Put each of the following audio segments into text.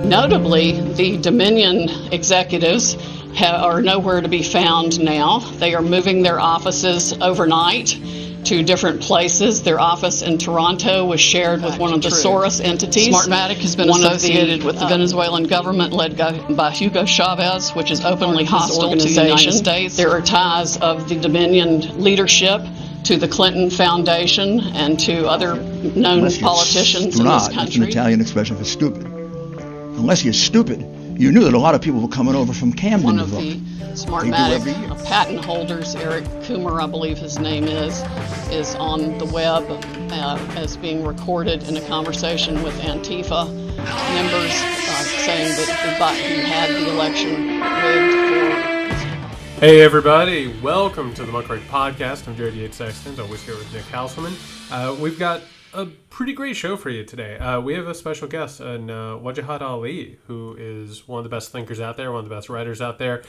Notably, the Dominion executives are nowhere to be found now. They are moving their offices overnight to different places. Their office in Toronto was shared with one of the Soros entities. Smartmatic has been associated with the Venezuelan government led by Hugo Chavez, which is openly hostile to the United States. There are ties of the Dominion leadership to the Clinton Foundation and to other known politicians in this country. It's an Italian expression for stupid. Unless you're stupid, you knew that a lot of people were coming over from Camden to vote. One of the Smartmatic patent holders, Eric Coomer, I believe his name is on the web as being recorded in a conversation with Antifa members saying that he had the election rigged for... Hey everybody, welcome to the Muckrake Podcast. I'm Jared Yates Sexton, always here with Nick Hauselman. We've got a pretty great show for you today. We have a special guest, Wajahat Ali, who is one of the best thinkers out there, one of the best writers out there.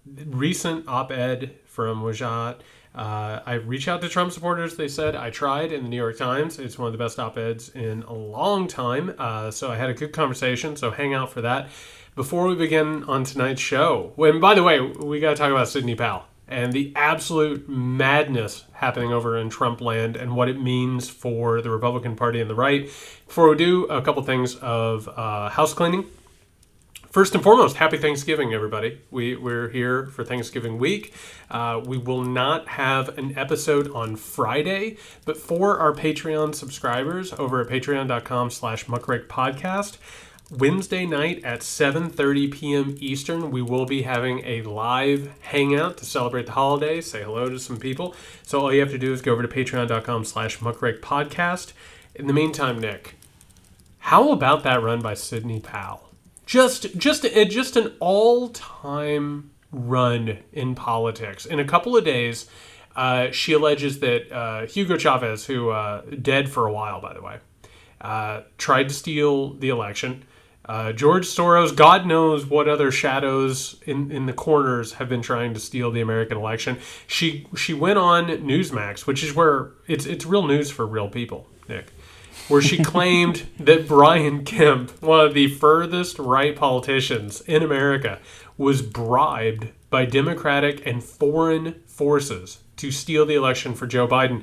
Recent op-ed from Wajahat. I reached out to Trump supporters. They said I tried in the New York Times. It's one of the best op-eds in a long time. So I had a good conversation, so hang out for that. Before we begin on tonight's show, and by the way, we got to talk about Sidney Powell and the absolute madness happening over in Trump land and what it means for the Republican Party and the right. Before we do, a couple things of house cleaning. First and foremost, happy Thanksgiving, everybody. We're here for Thanksgiving week. We will not have an episode on Friday, but for our Patreon subscribers over at patreon.com/muckrakepodcast, Wednesday night at 7:30 p.m. Eastern, we will be having a live hangout to celebrate the holidays, say hello to some people. So all you have to do is go over to patreon.com/muckrakepodcast. In the meantime, Nick, how about that run by Sidney Powell? Just an all-time run in politics. In a couple of days, she alleges that Hugo Chavez, who dead for a while, by the way, tried to steal the election. George Soros, God knows what other shadows in the corners have been trying to steal the American election. She went on Newsmax, which is where it's real news for real people, Nick, where she claimed that Brian Kemp, one of the furthest right politicians in America, was bribed by Democratic and foreign forces to steal the election for Joe Biden.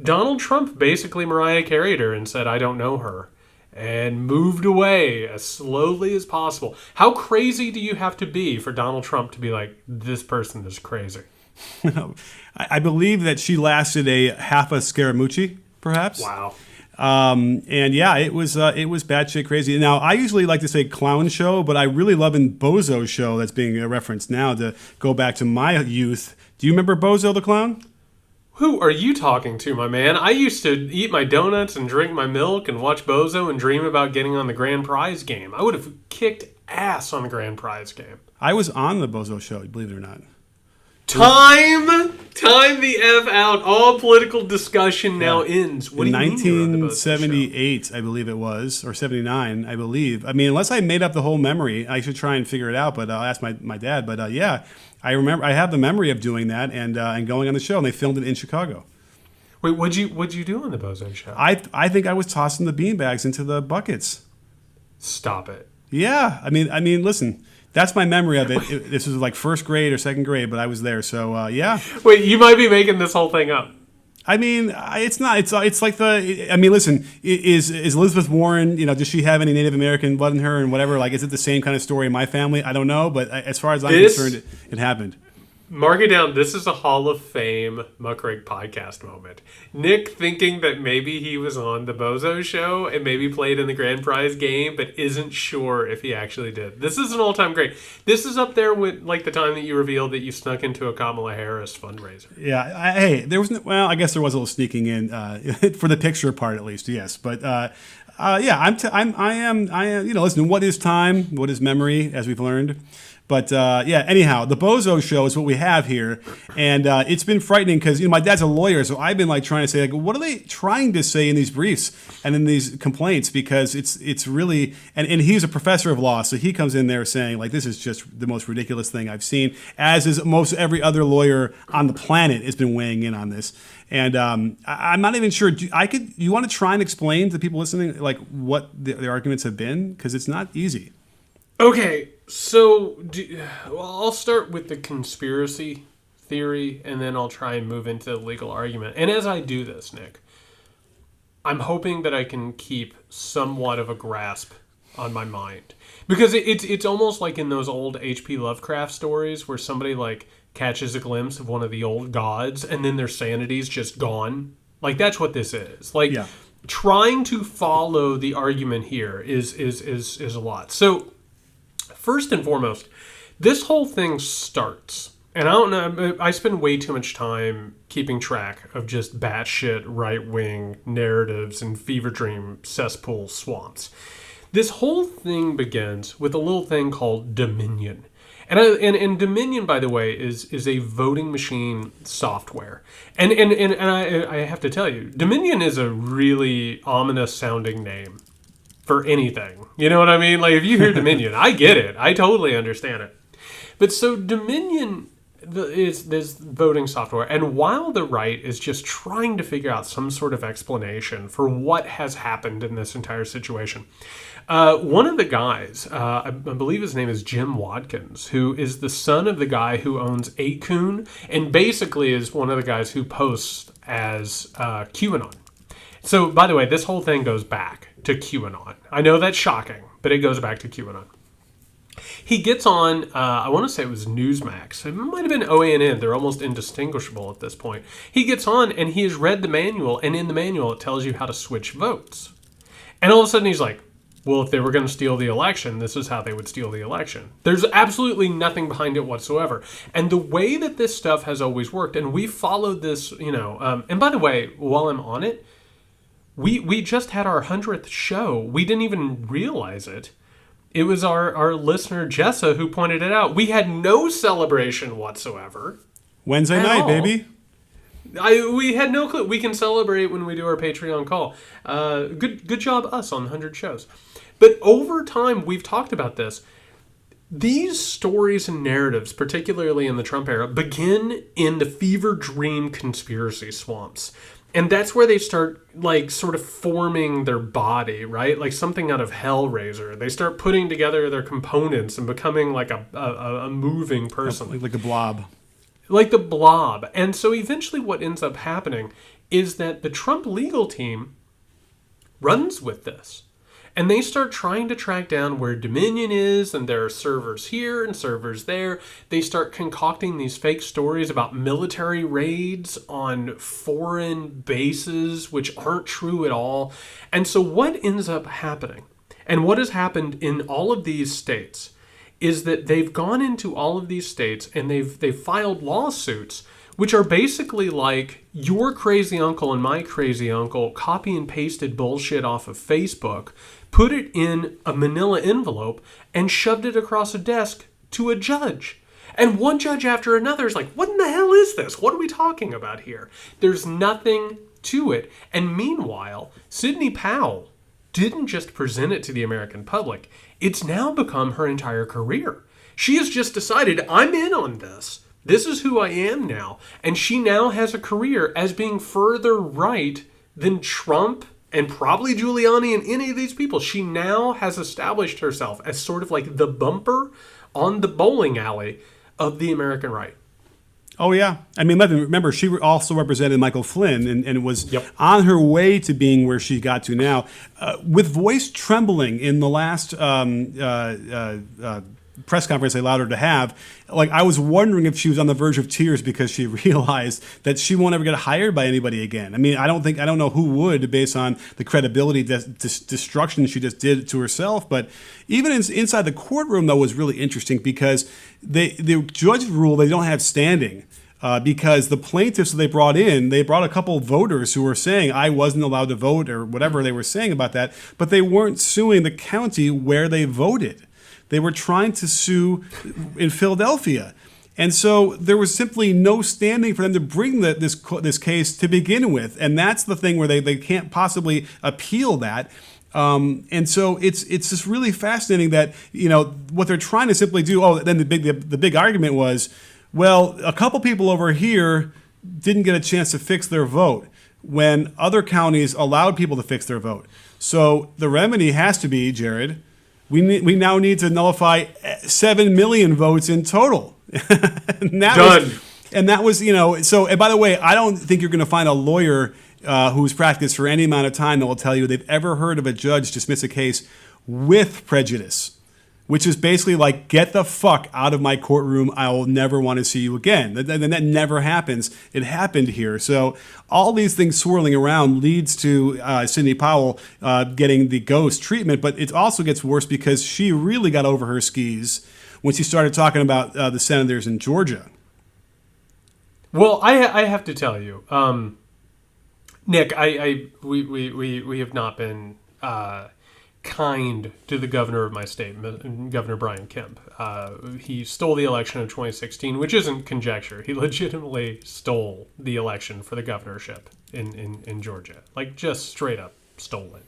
Donald Trump basically Mariah Carey'd her and said, "I don't know her," and moved away as slowly as possible. How crazy do you have to be for Donald Trump to be like, this person is crazy? I believe that she lasted a half a Scaramucci, perhaps. Wow. And yeah, it was batshit crazy. Now, I usually like to say clown show, but I really love in Bozo show that's being referenced now to go back to my youth. Do you remember Bozo the Clown? Who are you talking to, my man? I used to eat my donuts and drink my milk and watch Bozo and dream about getting on the grand prize game. I would have kicked ass on the grand prize game. I was on the Bozo show, believe it or not. Time the F out. All political discussion now ends. What do you mean? 1978, I believe it was, or 79, I believe. I mean, unless I made up the whole memory, I should try and figure it out, but I'll ask my dad. But yeah, I remember, I have the memory of doing that and going on the show, and they filmed it in Chicago. Wait, what'd you do on the Bozo show? I think I was tossing the beanbags into the buckets. Stop it. Yeah, I mean, listen. That's my memory of it. This was like first grade or second grade, but I was there. So yeah. Wait, you might be making this whole thing up. I mean, it's not. It's like the. I mean, listen. Is Elizabeth Warren? You know, does she have any Native American blood in her and whatever? Like, is it the same kind of story in my family? I don't know, but as far as I'm concerned, it happened. Mark it down. This is a Hall of Fame Muckrake podcast moment. Nick thinking that maybe he was on the Bozo show and maybe played in the grand prize game, but isn't sure if he actually did. This is an all-time great. This is up there with like the time that you revealed that you snuck into a Kamala Harris fundraiser. Yeah. Hey, there was. Well, I guess there was a little sneaking in for the picture part at least. Yes, but. Yeah, I am. You know, listen. What is time? What is memory? As we've learned. But yeah, anyhow, the Bozo show is what we have here, and it's been frightening because my dad's a lawyer, so I've been like trying to say like, what are they trying to say in these briefs and in these complaints? Because it's really and he's a professor of law, so he comes in there saying like this is just the most ridiculous thing I've seen, as is most every other lawyer on the planet has been weighing in on this. And I'm not even sure. You want to try and explain to people listening like what the arguments have been, because it's not easy. Okay, so I'll start with the conspiracy theory, and then I'll try and move into the legal argument. And as I do this, Nick, I'm hoping that I can keep somewhat of a grasp on my mind, because it's almost like in those old H.P. Lovecraft stories where somebody like catches a glimpse of one of the old gods and then their sanity's just gone. Like, that's what this is. Like, trying to follow the argument here is a lot. So, first and foremost, this whole thing starts, and I don't know, I spend way too much time keeping track of just batshit right-wing narratives and fever dream cesspool swamps. This whole thing begins with a little thing called Dominion. And Dominion, by the way, is a voting machine software. And I have to tell you, Dominion is a really ominous sounding name for anything. You know what I mean? Like, if you hear Dominion, I get it. I totally understand it. But so Dominion is this voting software. And while the right is just trying to figure out some sort of explanation for what has happened in this entire situation, one of the guys, I believe his name is Jim Watkins, who is the son of the guy who owns 8kun, and basically is one of the guys who posts as QAnon. So, by the way, this whole thing goes back to QAnon. I know that's shocking, but it goes back to QAnon. He gets on, I want to say it was Newsmax. It might have been OANN. They're almost indistinguishable at this point. He gets on, and he has read the manual, and in the manual it tells you how to switch votes. And all of a sudden he's like, well, if they were going to steal the election, this is how they would steal the election. There's absolutely nothing behind it whatsoever. And the way that this stuff has always worked, and we followed this, and by the way, while I'm on it, we just had our 100th show. We didn't even realize it. It was our listener, Jessa, who pointed it out. We had no celebration whatsoever. Wednesday night, baby. We had no clue. We can celebrate when we do our Patreon call. Good job, us, on 100 shows. But over time, we've talked about this. These stories and narratives, particularly in the Trump era, begin in the fever dream conspiracy swamps. And that's where they start, like, sort of forming their body, right? Like something out of Hellraiser. They start putting together their components and becoming like a moving person. Like a blob. Like the blob. And so eventually what ends up happening is that the Trump legal team runs with this. And they start trying to track down where Dominion is, and there are servers here and servers there. They start concocting these fake stories about military raids on foreign bases, which aren't true at all. And so what ends up happening, and what has happened in all of these states, is that they've gone into all of these states and they've filed lawsuits which are basically like your crazy uncle and my crazy uncle copy and pasted bullshit off of Facebook, put it in a manila envelope, and shoved it across a desk to a judge. And one judge after another is like, what in the hell is this? What are we talking about here? There's nothing to it. And meanwhile, Sidney Powell didn't just present it to the American public. It's now become her entire career. She has just decided, I'm in on this. This is who I am now. And she now has a career as being further right than Trump and probably Giuliani and any of these people. She now has established herself as sort of like the bumper on the bowling alley of the American right. Oh, yeah. I mean, remember, she also represented Michael Flynn and was on her way to being where she got to now. With voice trembling in the last press conference they allowed her to have, like, I was wondering if she was on the verge of tears because she realized that she won't ever get hired by anybody again. I mean, I don't know who would, based on the credibility destruction she just did to herself. But even inside the courtroom, though, was really interesting because the judge ruled they don't have standing. Because the plaintiffs that they brought a couple of voters who were saying I wasn't allowed to vote or whatever they were saying about that, but they weren't suing the county where they voted. They were trying to sue in Philadelphia. And so there was simply no standing for them to bring this case to begin with. And that's the thing where they can't possibly appeal that. And so it's just really fascinating that, what they're trying to simply do. Oh, then the big argument was, well, a couple people over here didn't get a chance to fix their vote when other counties allowed people to fix their vote. So the remedy has to be, Jared, we now need to nullify 7 million votes in total. And that was, so, and by the way, I don't think you're going to find a lawyer who's practiced for any amount of time that will tell you they've ever heard of a judge dismiss a case with prejudice, which is basically like, get the fuck out of my courtroom. I will never want to see you again. That never happens. It happened here. So all these things swirling around leads to Sidney Powell getting the ghost treatment, but it also gets worse because she really got over her skis when she started talking about the senators in Georgia. Well, I have to tell you, Nick, we have not been kind to the governor of my state, Governor Brian Kemp. He stole the election of 2016, which isn't conjecture. He legitimately stole the election for the governorship in Georgia, like just straight up stole it.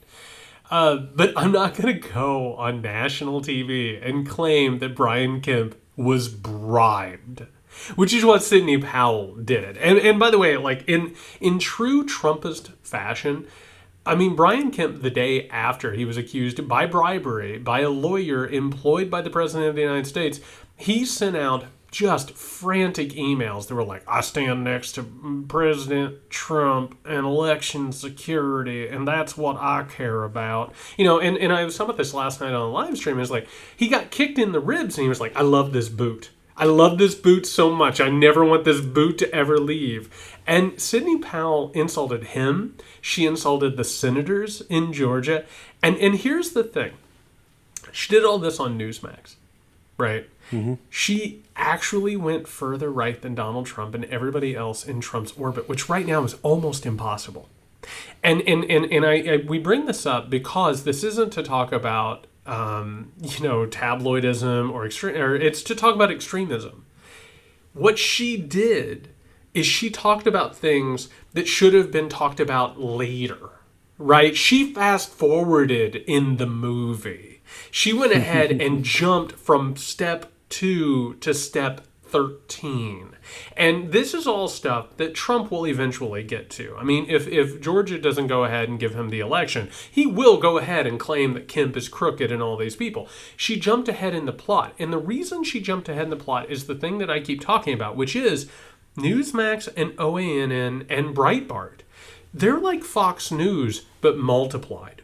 But I'm not going to go on national TV and claim that Brian Kemp was bribed, which is what Sidney Powell did. And by the way, like in true Trumpist fashion, I mean, Brian Kemp, the day after he was accused by bribery by a lawyer employed by the President of the United States, he sent out just frantic emails that were like, I stand next to President Trump and election security, and that's what I care about. And I was talking about this last night on a live stream. It's like, he got kicked in the ribs, and he was like, I love this boot. I love this boot so much. I never want this boot to ever leave. And Sidney Powell insulted him. She insulted the senators in Georgia. And here's the thing. She did all this on Newsmax, right? Mm-hmm. She actually went further right than Donald Trump and everybody else in Trump's orbit, which right now is almost impossible. And we bring this up because this isn't to talk about tabloidism or it's to talk about extremism. What she did is she talked about things that should have been talked about later, right? She fast forwarded in the movie. She went ahead and jumped from step 2 to step 13. And this is all stuff that Trump will eventually get to. I mean, if Georgia doesn't go ahead and give him the election, he will go ahead and claim that Kemp is crooked and all these people. She jumped ahead in the plot. And the reason she jumped ahead in the plot is the thing that I keep talking about, which is Newsmax and OANN and Breitbart. They're like Fox News, but multiplied.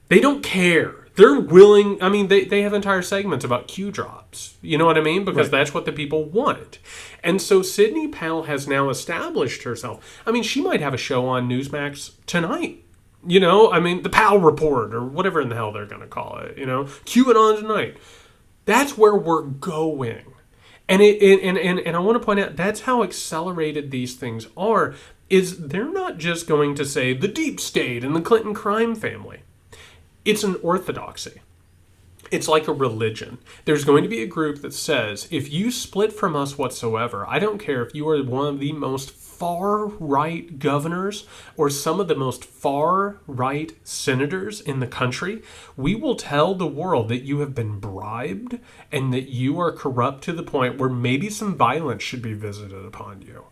They don't care. They're willing, I mean, they have entire segments about Q drops. You know what I mean? Because that's what the people want. And so Sidney Powell has now established herself. I mean, she might have a show on Newsmax tonight. I mean, the Powell Report or whatever in the hell they're going to call it. QAnon tonight. That's where we're going. And I want to point out, that's how accelerated these things are, is they're not just going to say the deep state and the Clinton crime family. It's an orthodoxy. It's like a religion. There's going to be a group that says, if you split from us whatsoever, I don't care if you are one of the most far-right governors or some of the most far-right senators in the country, we will tell the world that you have been bribed and that you are corrupt to the point where maybe some violence should be visited upon you.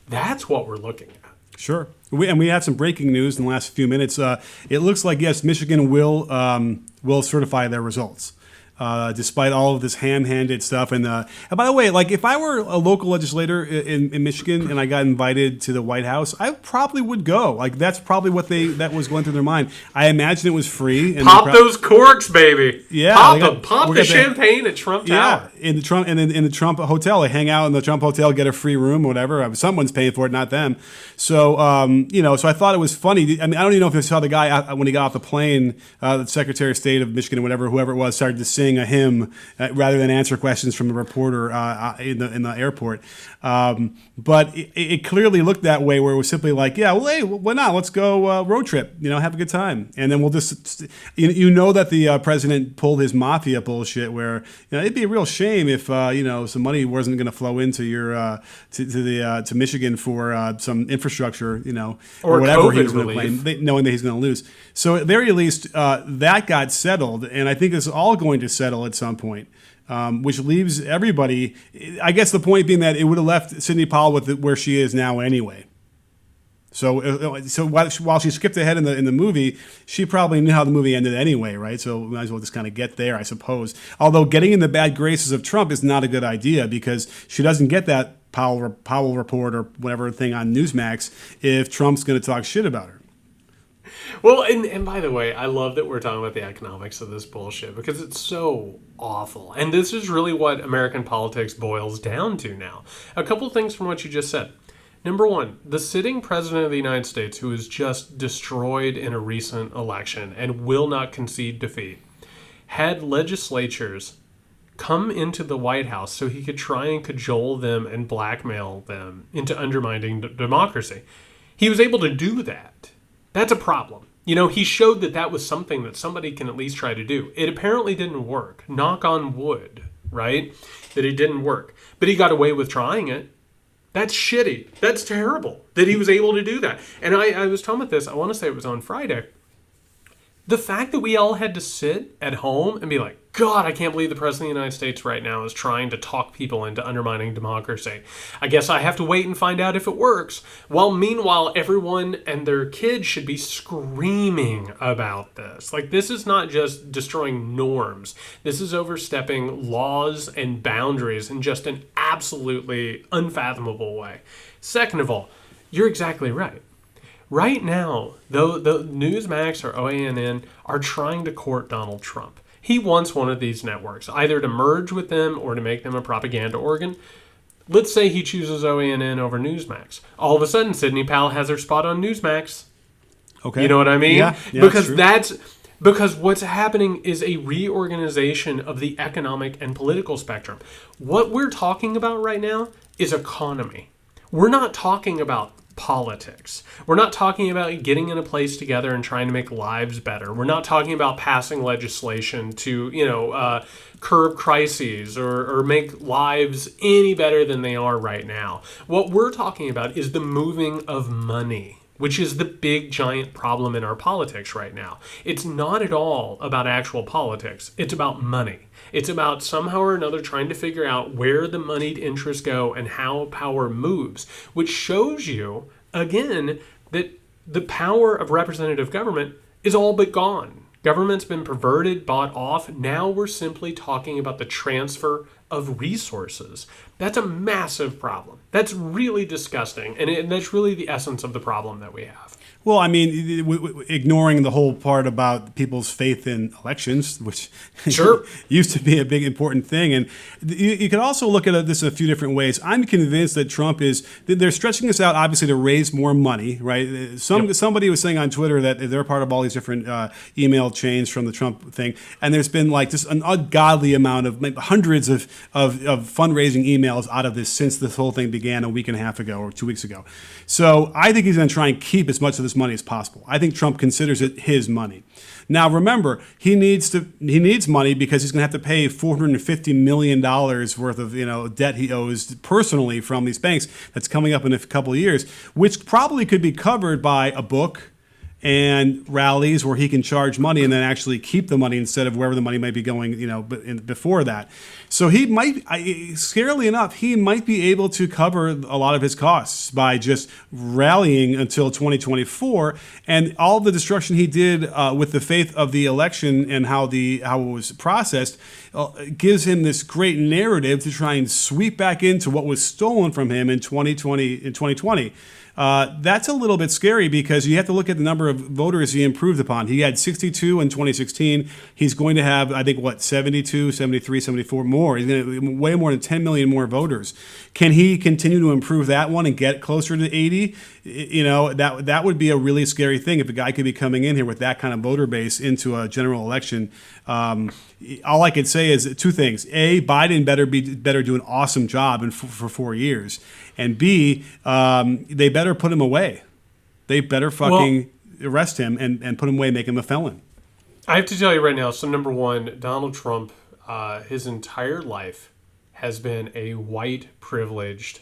That's what we're looking at. Sure. We have some breaking news in the last few minutes. It looks like, yes, Michigan will certify their results. Despite all of this ham-handed stuff. And by the way, like if I were a local legislator in Michigan and I got invited to the White House, I probably would go. Like that's probably that was going through their mind. I imagine it was free. And pop those corks, baby. Yeah, pop the champagne at Trump Tower. Yeah, in the Trump hotel, they hang out in the Trump hotel, get a free room, or whatever. Someone's paying for it, not them. So so I thought it was funny. I mean, I don't even know if you saw the guy when he got off the plane, the Secretary of State of Michigan, or whoever it was, started to sing a hymn rather than answer questions from a reporter in the airport. But it clearly looked that way, where it was simply like, yeah, well, hey, why not? Let's go road trip, have a good time. And then we'll just, that the president pulled his mafia bullshit where, it'd be a real shame if, some money wasn't going to flow into your, to Michigan for some infrastructure, or whatever COVID he was going to claim, knowing that he's going to lose. So at the very least, that got settled. And I think it's all going to settle at some point, which leaves everybody. I guess the point being that it would have left Sidney Powell with where she is now anyway. So while she skipped ahead in the movie, she probably knew how the movie ended anyway, right? So we might as well just kind of get there, I suppose. Although getting in the bad graces of Trump is not a good idea because she doesn't get that Powell report or whatever thing on Newsmax if Trump's going to talk shit about her. Well, and by the way, I love that we're talking about the economics of this bullshit because it's so awful. And this is really what American politics boils down to now. A couple things from what you just said. Number one, the sitting president of the United States, who was just destroyed in a recent election and will not concede defeat, had legislatures come into the White House so he could try and cajole them and blackmail them into undermining democracy. He was able to do that. That's a problem. You know, he showed that that was something that somebody can at least try to do. It apparently didn't work. Knock on wood, right? That it didn't work. But he got away with trying it. That's shitty. That's terrible that he was able to do that. And I was talking about this, I want to say it was on Friday. The fact that we all had to sit at home and be like, God, I can't believe the President of the United States right now is trying to talk people into undermining democracy. I guess I have to wait and find out if it works. While meanwhile, everyone and their kids should be screaming about this. Like, this is not just destroying norms. This is overstepping laws and boundaries in just an absolutely unfathomable way. Second of all, you're exactly right. Right now, though the Newsmax or OANN are trying to court Donald Trump. He wants one of these networks, either to merge with them or to make them a propaganda organ. Let's say he chooses OANN over Newsmax. All of a sudden, Sidney Powell has her spot on Newsmax. Okay. You know what I mean? Yeah, because what's happening is a reorganization of the economic and political spectrum. What we're talking about right now is economy. We're not talking about politics. We're not talking about getting in a place together and trying to make lives better. We're not talking about passing legislation to, curb crises or make lives any better than they are right now. What we're talking about is the moving of money, which is the big giant problem in our politics right now. It's not at all about actual politics. It's about money. It's about somehow or another trying to figure out where the moneyed interests go and how power moves, which shows you, again, that the power of representative government is all but gone. Government's been perverted, bought off. Now we're simply talking about the transfer of resources. That's a massive problem. That's really disgusting, and that's really the essence of the problem that we have. Well, I mean, ignoring the whole part about people's faith in elections, which sure used to be a big important thing. And you can also look at this a few different ways. I'm convinced that Trump they're stretching this out, obviously, to raise more money, right? Somebody was saying on Twitter that they're part of all these different email chains from the Trump thing. And there's been like just an ungodly amount of hundreds of fundraising emails out of this since this whole thing began a week and a half ago or 2 weeks ago. So I think he's going to try and keep as much of this money as possible. I think Trump considers it his money. Now, remember, he needs money because he's going to have to pay $450 million worth of debt he owes personally from these banks. That's coming up in a couple of years, which probably could be covered by a book and rallies where he can charge money and then actually keep the money instead of wherever the money might be going, before that. So he might, scarily enough, he might be able to cover a lot of his costs by just rallying until 2024. And all the destruction he did with the faith of the election and how it was processed gives him this great narrative to try and sweep back into what was stolen from him in 2020. That's a little bit scary because you have to look at the number of voters he improved upon. He had 62 in 2016. He's going to have, I think, 72, 73, 74 more. He's going to way more than 10 million more voters. Can he continue to improve that one and get closer to 80? That would be a really scary thing if a guy could be coming in here with that kind of voter base into a general election. All I could say is two things. A, Biden better do an awesome job for 4 years. And B, they better put him away. They better fucking arrest him and put him away, make him a felon. I have to tell you right now, so number one, Donald Trump, his entire life has been a white privileged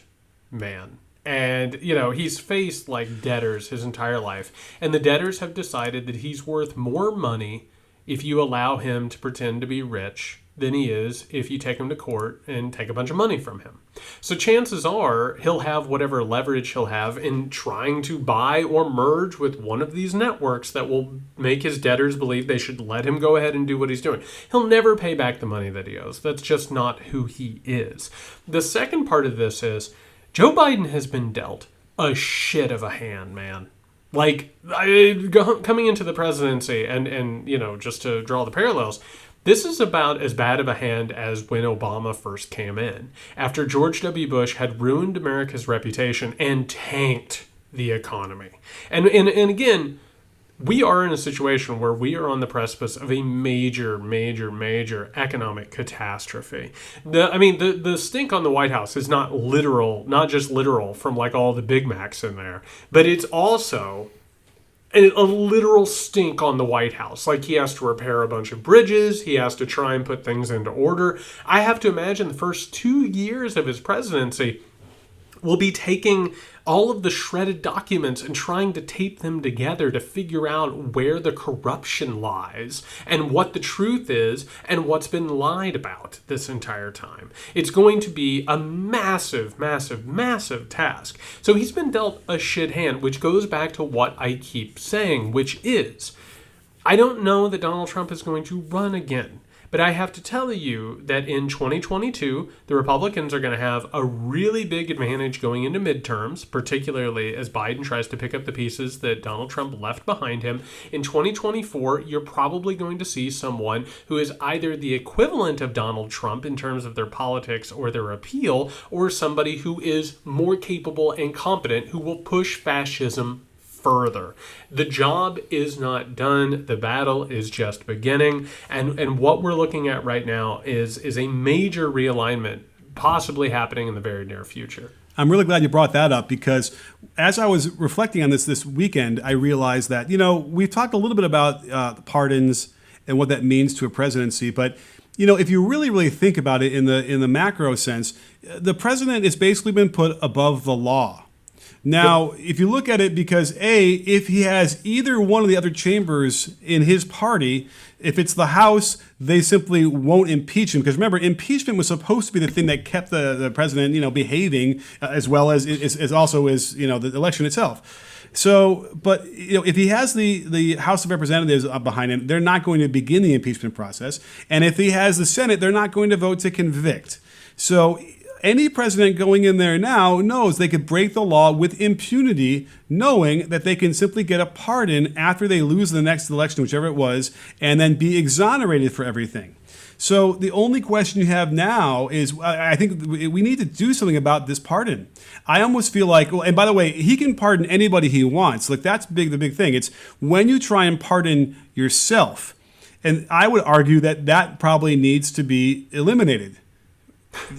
man. And, he's faced like debtors his entire life. And the debtors have decided that he's worth more money if you allow him to pretend to be rich than he is if you take him to court and take a bunch of money from him. So chances are he'll have whatever leverage he'll have in trying to buy or merge with one of these networks that will make his debtors believe they should let him go ahead and do what he's doing. He'll never pay back the money that he owes. That's just not who he is. The second part of this is Joe Biden has been dealt a shit of a hand, man. Like, coming into the presidency and just to draw the parallels, this is about as bad of a hand as when Obama first came in, after George W. Bush had ruined America's reputation and tanked the economy. And again, we are in a situation where we are on the precipice of a major, major, major economic catastrophe. The stink on the White House is not just literal from like all the Big Macs in there, but it's also a literal stink on the White House. Like, he has to repair a bunch of bridges. He has to try and put things into order. I have to imagine the first 2 years of his presidency will be taking all of the shredded documents and trying to tape them together to figure out where the corruption lies and what the truth is and what's been lied about this entire time. It's going to be a massive, massive, massive task. So he's been dealt a shit hand, which goes back to what I keep saying, which is, I don't know that Donald Trump is going to run again. But I have to tell you that in 2022, the Republicans are going to have a really big advantage going into midterms, particularly as Biden tries to pick up the pieces that Donald Trump left behind him. In 2024, you're probably going to see someone who is either the equivalent of Donald Trump in terms of their politics or their appeal, or somebody who is more capable and competent who will push fascism further. The job is not done. The battle is just beginning. And what we're looking at right now is a major realignment possibly happening in the very near future. I'm really glad you brought that up, because as I was reflecting on this weekend, I realized that, we've talked a little bit about pardons and what that means to a presidency. But, if you really, really think about it in the macro sense, the president has basically been put above the law. Now, if you look at it, because if he has either one of the other chambers in his party, if it's the House, they simply won't impeach him. Because remember, impeachment was supposed to be the thing that kept the president, behaving as well as also as the election itself. So, but if he has the House of Representatives up behind him, they're not going to begin the impeachment process. And if he has the Senate, they're not going to vote to convict. So any president going in there now knows they could break the law with impunity, knowing that they can simply get a pardon after they lose the next election, whichever it was, and then be exonerated for everything. So the only question you have now is, I think we need to do something about this pardon. I almost feel like, and by the way, he can pardon anybody he wants. Like, that's the big thing. It's when you try and pardon yourself. And I would argue that probably needs to be eliminated.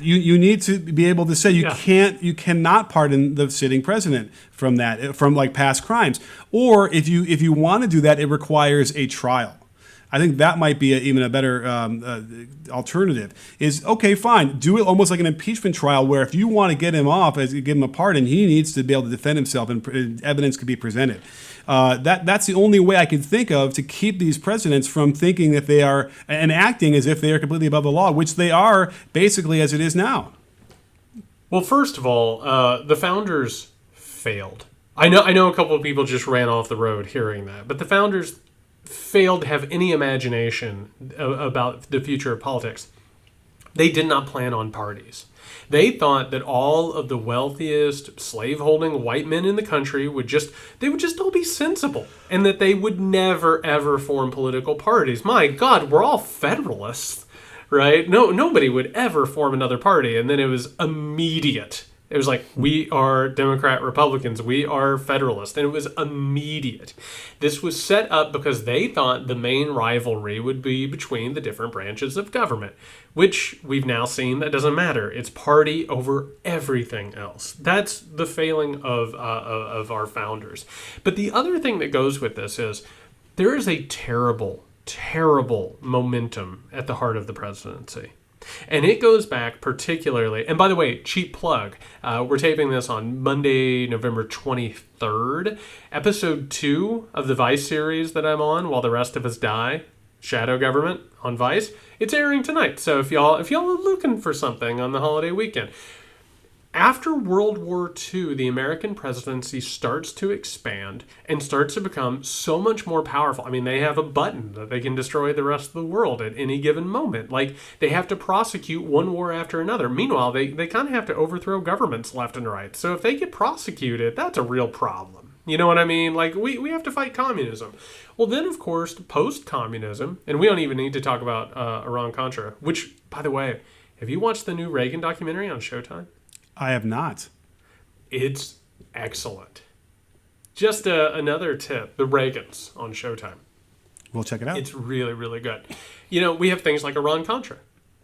You need to be able to say you cannot pardon the sitting president from like past crimes. Or if you want to do that, it requires a trial. I think that might be even a better alternative. Is, okay, fine, do it almost like an impeachment trial, where if you want to get him off, give him a pardon, he needs to be able to defend himself and evidence could be presented. That's the only way I can think of to keep these presidents from thinking that they are and acting as if they are completely above the law, which they are basically as it is now. Well, first of all, the founders failed. I know a couple of people just ran off the road hearing that, but the founders failed to have any imagination about the future of politics. They did not plan on parties. They thought that all of the wealthiest slave-holding white men in the country would just all be sensible, and that they would never, ever form political parties. My God, we're all Federalists, right? Nobody would ever form another party. And then it was immediate. It was like, we are Democrat Republicans, we are Federalists, and it was immediate. This was set up because they thought the main rivalry would be between the different branches of government, which we've now seen that doesn't matter. It's party over everything else. That's the failing of our founders. But the other thing that goes with this is there is a terrible, terrible momentum at the heart of the presidency. And it goes back particularly, and by the way, cheap plug, we're taping this on Monday, November 23rd. Episode 2 of the Vice series that I'm on, While the Rest of Us Die, Shadow Government on Vice. It's airing tonight. So if y'all are looking for something on the holiday weekend. After World War II, the American presidency starts to expand and starts to become so much more powerful. I mean, they have a button that they can destroy the rest of the world at any given moment. Like, they have to prosecute one war after another. Meanwhile, they kind of have to overthrow governments left and right. So if they get prosecuted, that's a real problem. You know what I mean? Like, we have to fight communism. Well, then, of course, post-communism, and we don't even need to talk about Iran-Contra, which, by the way, have you watched the new Reagan documentary on Showtime? I have not. It's excellent. Just another tip, the Reagans on Showtime. We'll check it out. It's really, really good. You know, we have things like Iran-Contra,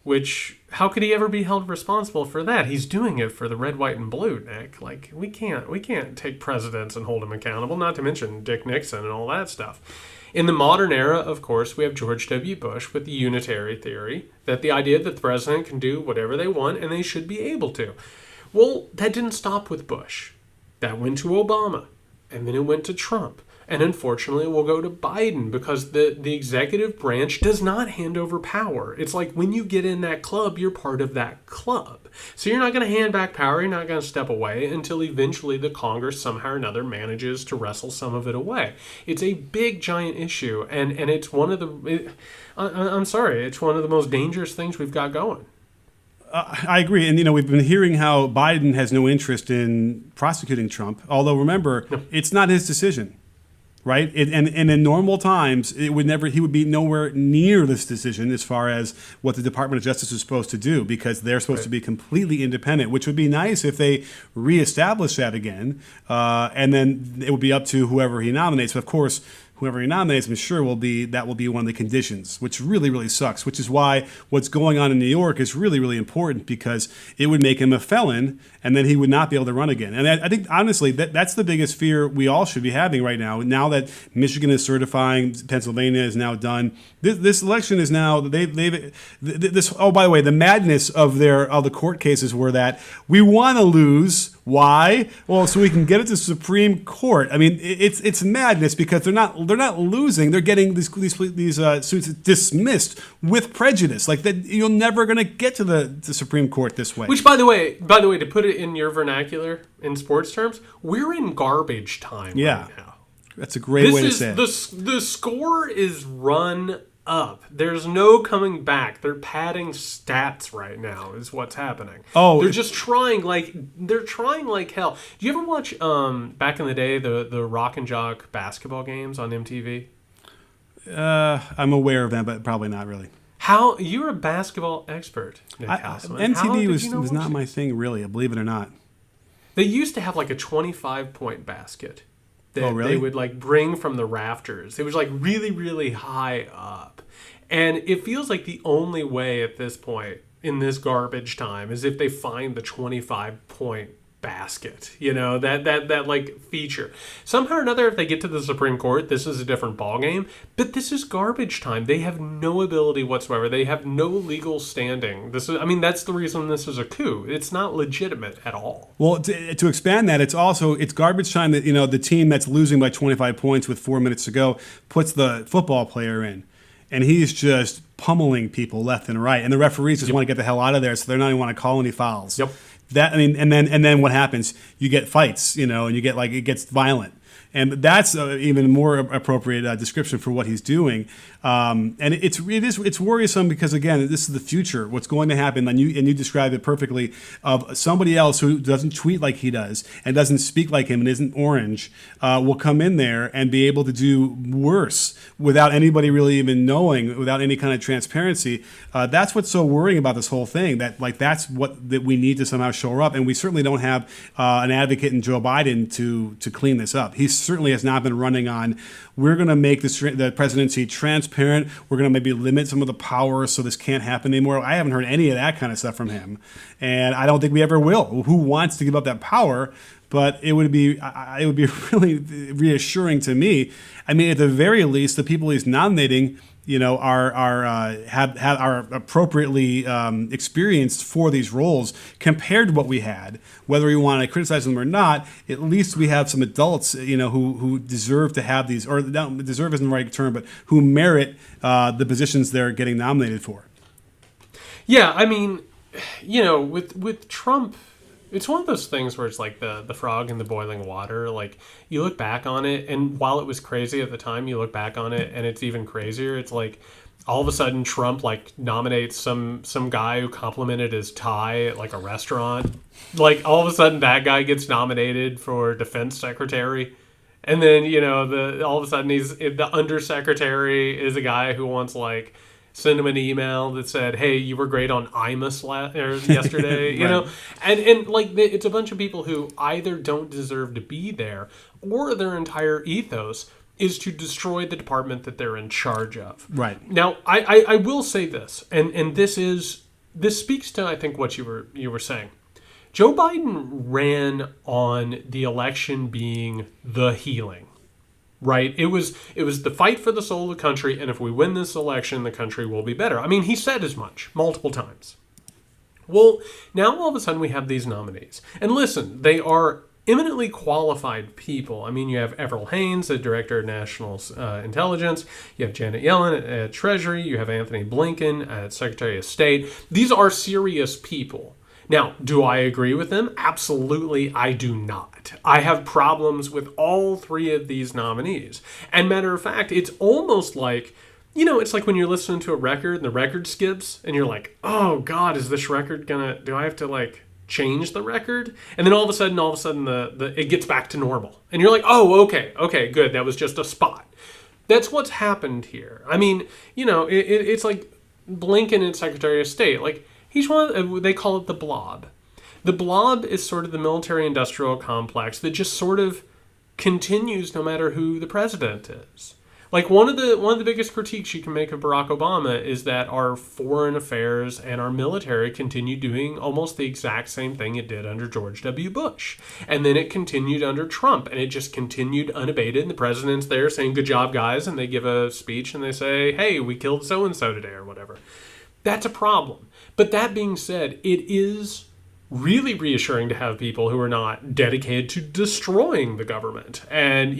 which, how could he ever be held responsible for that? He's doing it for the red, white, and blue, Nick. Like, we can't take presidents and hold them accountable, not to mention Dick Nixon and all that stuff. In the modern era, of course, we have George W. Bush with the unitary theory, that the idea that the president can do whatever they want and they should be able to. Well, that didn't stop with Bush. That went to Obama, and then it went to Trump. And unfortunately, we'll go to Biden because the executive branch does not hand over power. It's like when you get in that club, you're part of that club. So you're not going to hand back power. You're not going to step away until eventually the Congress somehow or another manages to wrestle some of it away. It's a big, giant issue, and it's one of the... I'm sorry, it's one of the most dangerous things we've got going. I agree. And, we've been hearing how Biden has no interest in prosecuting Trump. Although, remember, it's not his decision, right? And in normal times, he would be nowhere near this decision as far as what the Department of Justice is supposed to do, because they're supposed to be completely independent, which would be nice if they reestablish that again. And then it would be up to whoever he nominates. But, of course, whoever he nominates, I'm sure that will be one of the conditions, which really, really sucks, which is why what's going on in New York is really, really important, because it would make him a felon and then he would not be able to run again. And I think, honestly, that's the biggest fear we all should be having right now. Now that Michigan is certifying, Pennsylvania is now done. This election is now, oh, by the way, the madness of the court cases were that we want to lose. Why? Well, so we can get it to Supreme Court. I mean, it's madness, because they're not losing. They're getting these suits dismissed with prejudice. Like that, you're never going to get to the Supreme Court this way. Which, by the way, to put it in your vernacular in sports terms, we're in garbage time right now. That's a great way to say it. The score is run up. There's no coming back. They're padding stats right now is what's happening. They're just trying like hell. Do you ever watch back in the day the Rock and Jock basketball games on MTV? I'm aware of them, but probably not really. How you're a basketball expert, Nick Hauselman. MTV was not my thing, really, believe it or not. They used to have like a 25-point basket that really? they would like bring from the rafters. It was like really, really high up. And it feels like the only way at this point in this garbage time is if they find the 25-point basket, that like feature. Somehow or another, if they get to the Supreme Court, this is a different ballgame. But this is garbage time. They have no ability whatsoever. They have no legal standing. That's the reason this is a coup. It's not legitimate at all. Well, to expand that, it's garbage time that the team that's losing by 25 points with 4 minutes to go puts the football player in, and he's just pummeling people left and right, and the referees just want to get the hell out of there, so they're not even want to call any fouls. Yep. And then what happens? You get fights, and you get it gets violent, and that's even more appropriate description for what he's doing. And it's worrisome because, again, this is the future. What's going to happen, and you described it perfectly, of somebody else who doesn't tweet like he does and doesn't speak like him and isn't orange will come in there and be able to do worse without anybody really even knowing, without any kind of transparency. That's what's so worrying about this whole thing. That we need to somehow shore up, and we certainly don't have an advocate in Joe Biden to clean this up. He certainly has not been running on, we're going to make the presidency transparent. We're going to maybe limit some of the power so this can't happen anymore. I haven't heard any of that kind of stuff from him, and I don't think we ever will. Who wants to give up that power? But it would be really reassuring to me. I mean, at the very least, the people he's nominating are appropriately experienced for these roles compared to what we had. Whether we want to criticize them or not, at least we have some adults, who deserve to have these, or not, deserve isn't the right term, but who merit the positions they're getting nominated for. Yeah, I mean, with Trump, it's one of those things where it's like the frog in the boiling water. Like, you look back on it, and while it was crazy at the time, you look back on it, and it's even crazier. It's like, all of a sudden, Trump, nominates some guy who complimented his tie at, a restaurant. Like, all of a sudden, that guy gets nominated for defense secretary. And then, all of a sudden, the undersecretary is a guy who wants, send him an email that said, "Hey, you were great on Imus yesterday," Right. and it's a bunch of people who either don't deserve to be there, or their entire ethos is to destroy the department that they're in charge of. Right. Now, I will say this, and this speaks to, I think, what you were saying. Joe Biden ran on the election being the healing. Right? It was the fight for the soul of the country, and if we win this election, the country will be better. I mean, he said as much multiple times. Well, now all of a sudden we have these nominees. And listen, they are eminently qualified people. I mean, you have Avril Haines, the Director of National Intelligence. You have Janet Yellen at Treasury. You have Anthony Blinken at Secretary of State. These are serious people. Now, do I agree with them? Absolutely, I do not. I have problems with all three of these nominees. And matter of fact, it's almost like, it's like when you're listening to a record and the record skips and you're like, oh God, is this record do I have to change the record? And then all of a sudden, it gets back to normal. And you're like, oh, okay, good. That was just a spot. That's what's happened here. I mean, it's like Blinken and Secretary of State. He's they call it the blob. The blob is sort of the military-industrial complex that just sort of continues no matter who the president is. One of the biggest critiques you can make of Barack Obama is that our foreign affairs and our military continue doing almost the exact same thing it did under George W. Bush. And then it continued under Trump, and it just continued unabated, and the president's there saying, "Good job, guys," and they give a speech and they say, "Hey, we killed so-and-so today," or whatever. That's a problem. But that being said, it is really reassuring to have people who are not dedicated to destroying the government and,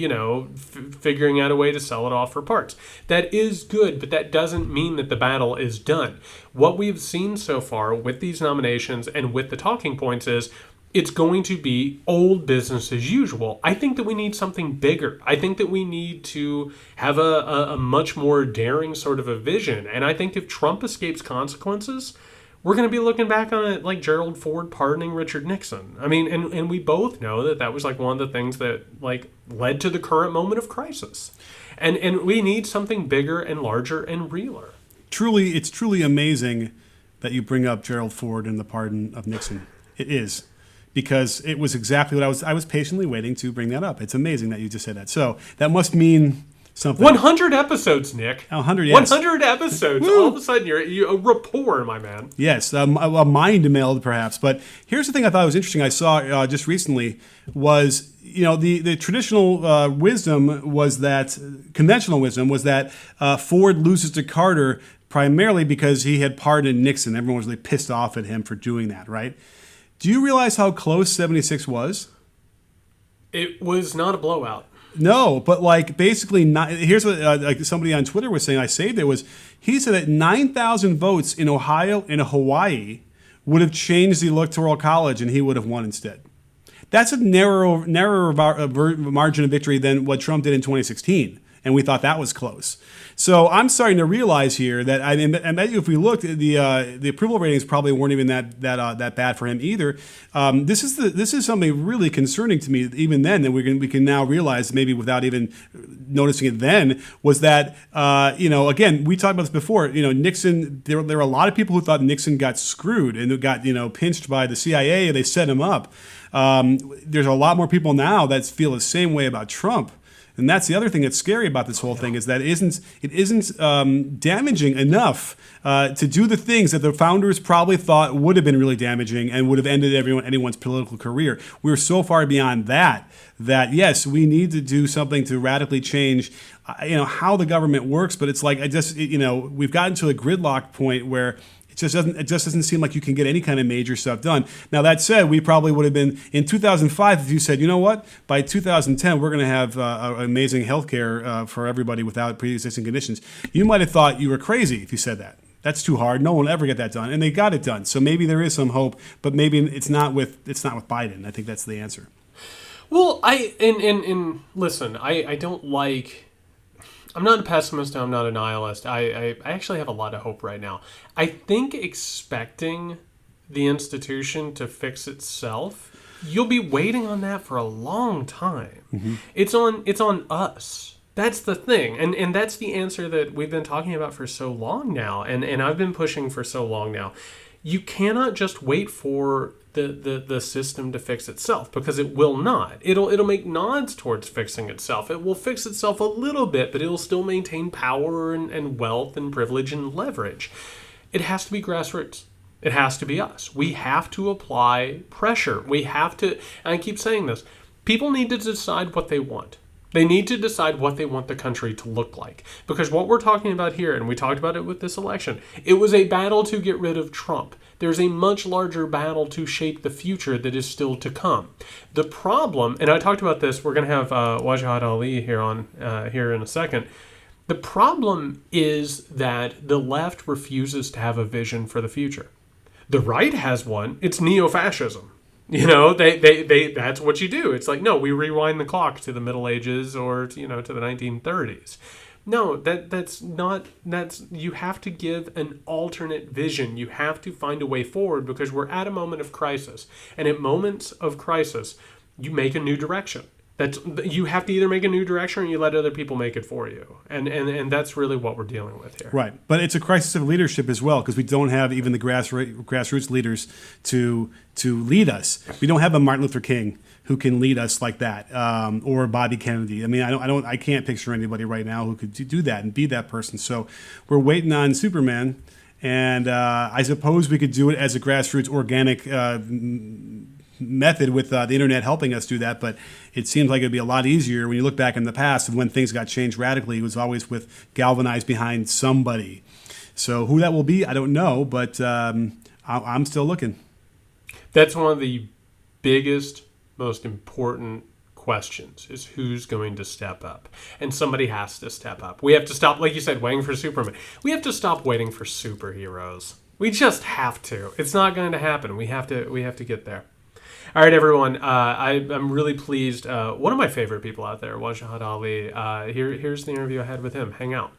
figuring out a way to sell it off for parts. That is good, but that doesn't mean that the battle is done. What we've seen so far with these nominations and with the talking points is it's going to be old business as usual. I think that we need something bigger. I think that we need to have a much more daring sort of a vision. And I think if Trump escapes consequences, we're going to be looking back on it like Gerald Ford pardoning Richard Nixon. I mean, and we both know that was one of the things that led to the current moment of crisis. And we need something bigger and larger and realer. It's truly amazing that you bring up Gerald Ford and the pardon of Nixon. It is. Because it was exactly what I was patiently waiting to bring that up. It's amazing that you just said that. So that must mean something. 100 episodes, Nick. 100, yes. 100 episodes. Woo! All of a sudden, you're a rapport, my man. Yes, a mind meld, perhaps. But here's the thing I thought was interesting. I saw just recently was, the traditional wisdom was that, conventional wisdom was that Ford loses to Carter primarily because he had pardoned Nixon. Everyone was really pissed off at him for doing that, right? Do you realize how close 76 was? It was not a blowout. No, but basically, here's what somebody on Twitter was saying. I saved it. He said that 9,000 votes in Ohio and Hawaii would have changed the Electoral College, and he would have won instead. That's a narrower margin of victory than what Trump did in 2016, and we thought that was close. So I'm starting to realize here that I bet you if we looked, the approval ratings probably weren't even that bad for him either. This is something really concerning to me. Even then, that we can now realize, maybe without even noticing it then, was that again, we talked about this before. Nixon. There were a lot of people who thought Nixon got screwed and got pinched by the CIA. They set him up. There's a lot more people now that feel the same way about Trump. And that's the other thing that's scary about this whole thing, is that it isn't damaging enough to do the things that the founders probably thought would have been really damaging and would have ended anyone's political career. We're so far beyond that yes, we need to do something to radically change how the government works, but it's like we've gotten to a gridlock point where it just doesn't seem like you can get any kind of major stuff done. Now that said, we probably would have been in 2005 if you said, you know what, by 2010 we're going to have amazing healthcare for everybody without pre-existing conditions. You might have thought you were crazy if you said that. That's too hard. No one will ever get that done, and they got it done. So maybe there is some hope, but maybe it's not with Biden. I think that's the answer. Well, listen, I don't like. I'm not a pessimist. I'm not a nihilist. I actually have a lot of hope right now. I think expecting the institution to fix itself, you'll be waiting on that for a long time. Mm-hmm. It's on us. That's the thing. And that's the answer that we've been talking about for so long now. And I've been pushing for so long now. You cannot just wait for the system to fix itself, because it will not. It'll make nods towards fixing itself. It will fix itself a little bit, but it'll still maintain power and wealth and privilege and leverage. It has to be grassroots. It has to be us. We have to apply pressure. We have to, and I keep saying this, people need to decide what they want. They need to decide what they want the country to look like. Because what we're talking about here, and we talked about it with this election, it was a battle to get rid of Trump. There's a much larger battle to shape the future that is still to come. The problem, and I talked about this, we're going to have Wajahat Ali here in a second. The problem is that the left refuses to have a vision for the future. The right has one. It's neo-fascism. They that's what you do. It's like, no, we rewind the clock to the Middle Ages or to the 1930s. No, that's you have to give an alternate vision. You have to find a way forward, because we're at a moment of crisis. And at moments of crisis, you make a new direction. You have to either make a new direction or you let other people make it for you. And that's really what we're dealing with here. Right. But it's a crisis of leadership as well, because we don't have even the grassroots leaders to lead us. We don't have a Martin Luther King who can lead us like that, or Bobby Kennedy. I mean, I can't picture anybody right now who could do that and be that person. So we're waiting on Superman, and I suppose we could do it as a grassroots organic method with the internet helping us do that, but it seems like it'd be a lot easier when you look back in the past, and when things got changed radically, it was always with galvanized behind somebody. So who that will be, I don't know, but I'm still looking. That's one of the biggest, most important questions, is who's going to step up. And somebody has to step up. We have to stop, like you said, waiting for Superman. We have to stop waiting for superheroes. We just have to. It's not going to happen. We have to get there. All right, everyone. I'm really pleased. One of my favorite people out there, Wajahat Ali. Here's the interview I had with him. Hang out.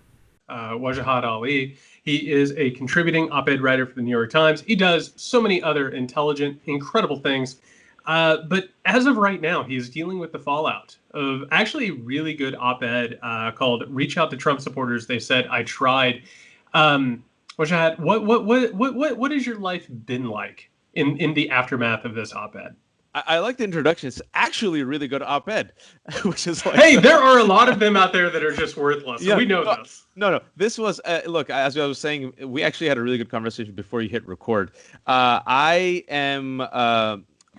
Wajahat Ali. He is a contributing op-ed writer for the New York Times. He does so many other intelligent, incredible things. But as of right now, he's dealing with the fallout of actually a really good op-ed called "Reach Out to Trump Supporters. They Said I Tried." Wajahat, what has your life been like in the aftermath of this op-ed? I like the introduction. It's actually a really good op-ed, which is like... Hey, there are a lot of them out there that are just worthless. Yeah, we know this. No. This was, look, as I was saying, we actually had a really good conversation before you hit record. I am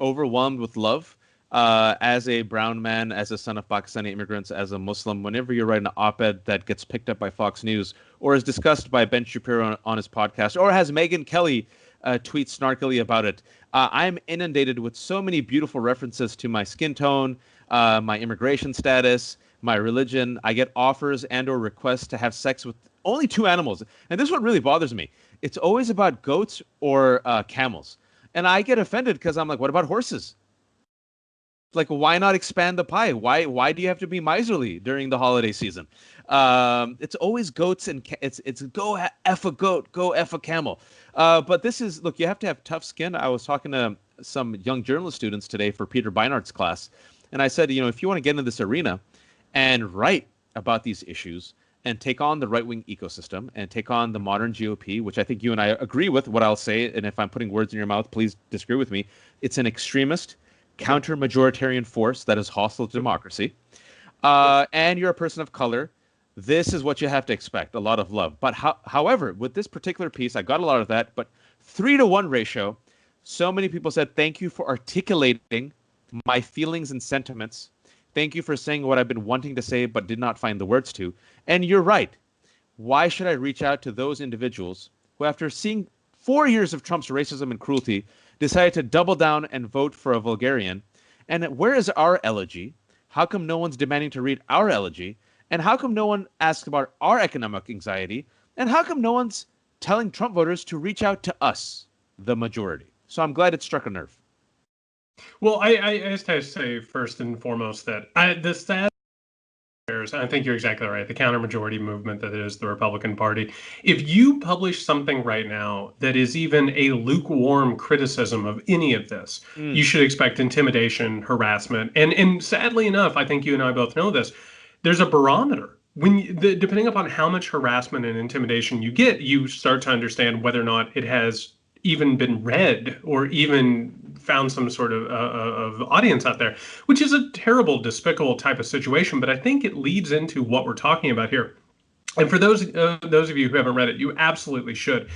overwhelmed with love as a brown man, as a son of Pakistani immigrants, as a Muslim. Whenever you write an op-ed that gets picked up by Fox News or is discussed by Ben Shapiro on his podcast, or has Megyn Kelly tweet snarkily about it, I'm inundated with so many beautiful references to my skin tone, my immigration status, my religion. I get offers and or requests to have sex with only two animals. And this is what really bothers me. It's always about goats or camels. And I get offended because I'm like, what about horses? Like, why not expand the pie? Why do you have to be miserly during the holiday season? It's always goats and it's go F a goat, go F a camel. But this is, look, you have to have tough skin. I was talking to some young journalist students today for Peter Beinart's class. And I said, if you want to get into this arena and write about these issues and take on the right-wing ecosystem and take on the modern GOP, which I think you and I agree with what I'll say. And if I'm putting words in your mouth, please disagree with me. It's an extremist, counter-majoritarian force that is hostile to democracy. And you're a person of color. This is what you have to expect, a lot of love. But however, with this particular piece, I got a lot of that, but 3-to-1 ratio, so many people said, thank you for articulating my feelings and sentiments Thank you for saying what I've been wanting to say but did not find the words to. And you're right. Why should I reach out to those individuals who, after seeing 4 years of Trump's racism and cruelty, decided to double down and vote for a vulgarian? And where is our elegy? How come no one's demanding to read our elegy? And how come no one asks about our economic anxiety? And how come no one's telling Trump voters to reach out to us, the majority? So I'm glad it struck a nerve. Well, I just have to say first and foremost that the sad I think you're exactly right. The counter-majority movement that is the Republican Party. If you publish something right now that is even a lukewarm criticism of any of this, you should expect intimidation, harassment, and sadly enough, I think you and I both know this. There's a barometer. Depending upon how much harassment and intimidation you get, you start to understand whether or not it has even been read or even found some sort of audience out there, which is a terrible, despicable type of situation. But I think it leads into what we're talking about here. And for those of you who haven't read it, you absolutely should.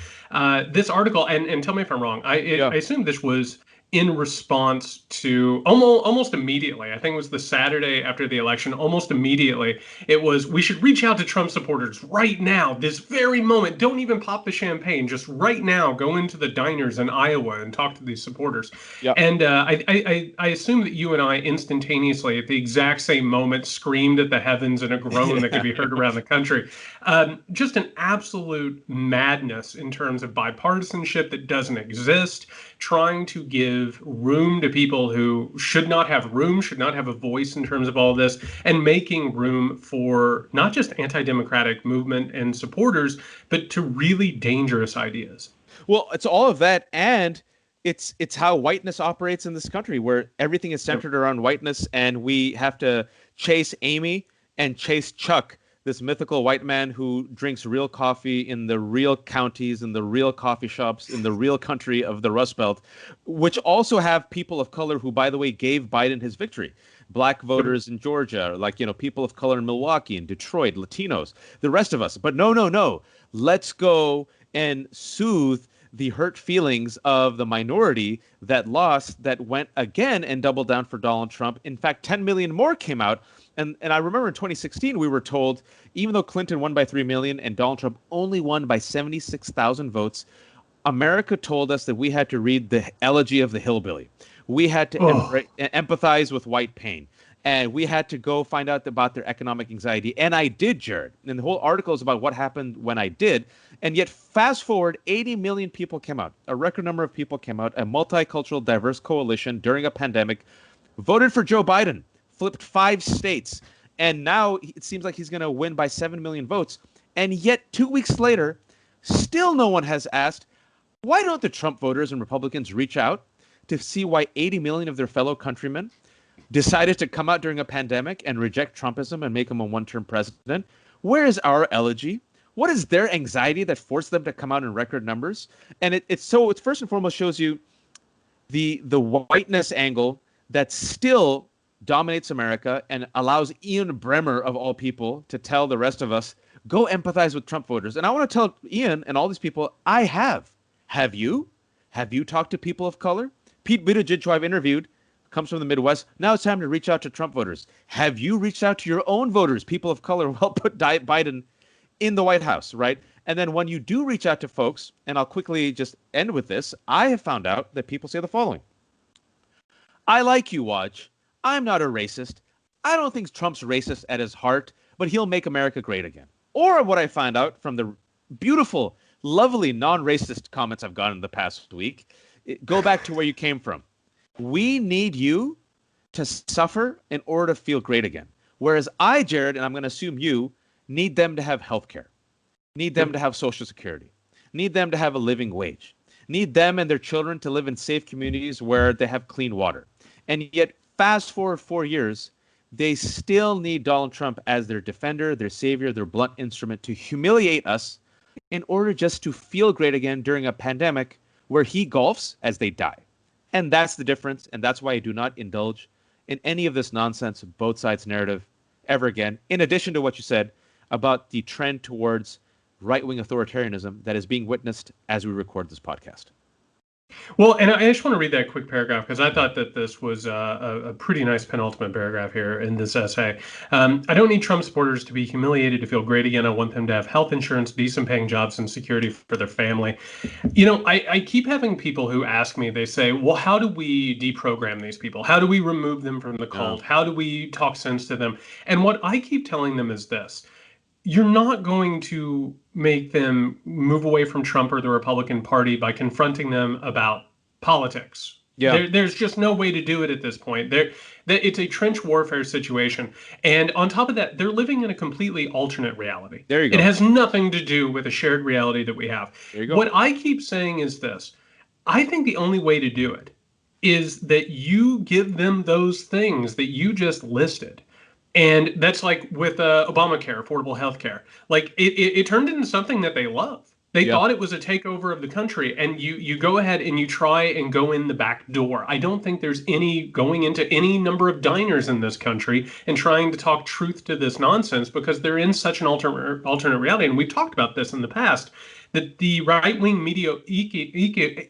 This article, and tell me if I'm wrong, I assume this was in response to almost immediately. I think it was the Saturday after the election. Almost immediately, it was, we should reach out to Trump supporters right now, this very moment. Don't even pop the champagne. Just right now, go into the diners in Iowa and talk to these supporters. Yep. And I assume that you and I instantaneously, at the exact same moment, screamed at the heavens in a groan that could be heard around the country. Just an absolute madness in terms of bipartisanship that doesn't exist, trying to give room to people who should not have room, should not have a voice in terms of all this, and making room for not just anti-democratic movement and supporters, but to really dangerous ideas. Well, it's all of that, and it's how whiteness operates in this country, where everything is centered around whiteness, and we have to chase Amy and chase Chuck, this mythical white man who drinks real coffee in the real counties, in the real coffee shops, in the real country of the Rust Belt, which also have people of color who, by the way, gave Biden his victory. Black voters in Georgia, people of color in Milwaukee and Detroit, Latinos, the rest of us. But no. Let's go and soothe the hurt feelings of the minority that lost, that went again and doubled down for Donald Trump. In fact, 10 million more came out. And I remember in 2016, we were told, even though Clinton won by 3 million and Donald Trump only won by 76,000 votes, America told us that we had to read the elegy of the hillbilly. We had to empathize with white pain. And we had to go find out about their economic anxiety. And I did, Jared. And the whole article is about what happened when I did. And yet, fast forward, 80 million people came out. A record number of people came out. A multicultural, diverse coalition during a pandemic voted for Joe Biden. Flipped 5 states, and now it seems like he's going to win by 7 million votes. And yet 2 weeks later, still no one has asked, why don't the Trump voters and Republicans reach out to see why 80 million of their fellow countrymen decided to come out during a pandemic and reject Trumpism and make him a one-term president? Where is our elegy? What is their anxiety that forced them to come out in record numbers? And it first and foremost shows you the whiteness angle that still dominates America and allows Ian Bremmer, of all people, to tell the rest of us, go empathize with Trump voters. And I want to tell Ian and all these people, I have. Have you? Have you talked to people of color? Pete Buttigieg, who I've interviewed, comes from the Midwest. Now it's time to reach out to Trump voters. Have you reached out to your own voters, people of color, who helped put Biden in the White House, right? And then when you do reach out to folks, and I'll quickly just end with this, I have found out that people say the following. I like you, Waj. I'm not a racist. I don't think Trump's racist at his heart, but he'll make America great again. Or what I find out from the beautiful, lovely, non-racist comments I've gotten in the past week, go back to where you came from. We need you to suffer in order to feel great again. Whereas I, Jared, and I'm going to assume you, need them to have health care, need them to have Social Security, need them to have a living wage, need them and their children to live in safe communities where they have clean water. And yet, fast forward 4 years, they still need Donald Trump as their defender, their savior, their blunt instrument to humiliate us in order just to feel great again during a pandemic where he golfs as they die. And that's the difference. And that's why I do not indulge in any of this nonsense, both sides narrative ever again. In addition to what you said about the trend towards right-wing authoritarianism that is being witnessed as we record this podcast. Well, and I just want to read that quick paragraph because I thought that this was a pretty nice penultimate paragraph here in this essay. I don't need Trump supporters to be humiliated to feel great again. I want them to have health insurance, decent paying jobs, and security for their family. I keep having people who ask me, they say, well, how do we deprogram these people? How do we remove them from the Yeah. cult? How do we talk sense to them? And what I keep telling them is this: you're not going to make them move away from Trump or the Republican Party by confronting them about politics. Yeah. There's just no way to do it at this point. It's a trench warfare situation. And on top of that, they're living in a completely alternate reality. There you It go. has nothing to do with a shared reality that we have. There you go. What I keep saying is this: I think the only way to do it is that you give them those things that you just listed. And that's like with Obamacare, affordable health care. Like it turned into something that they love. They Yeah. thought it was a takeover of the country, and you go ahead and you try and go in the back door. I don't think there's any going into any number of diners in this country and trying to talk truth to this nonsense because they're in such an alternate reality. And we've talked about this in the past that the right wing media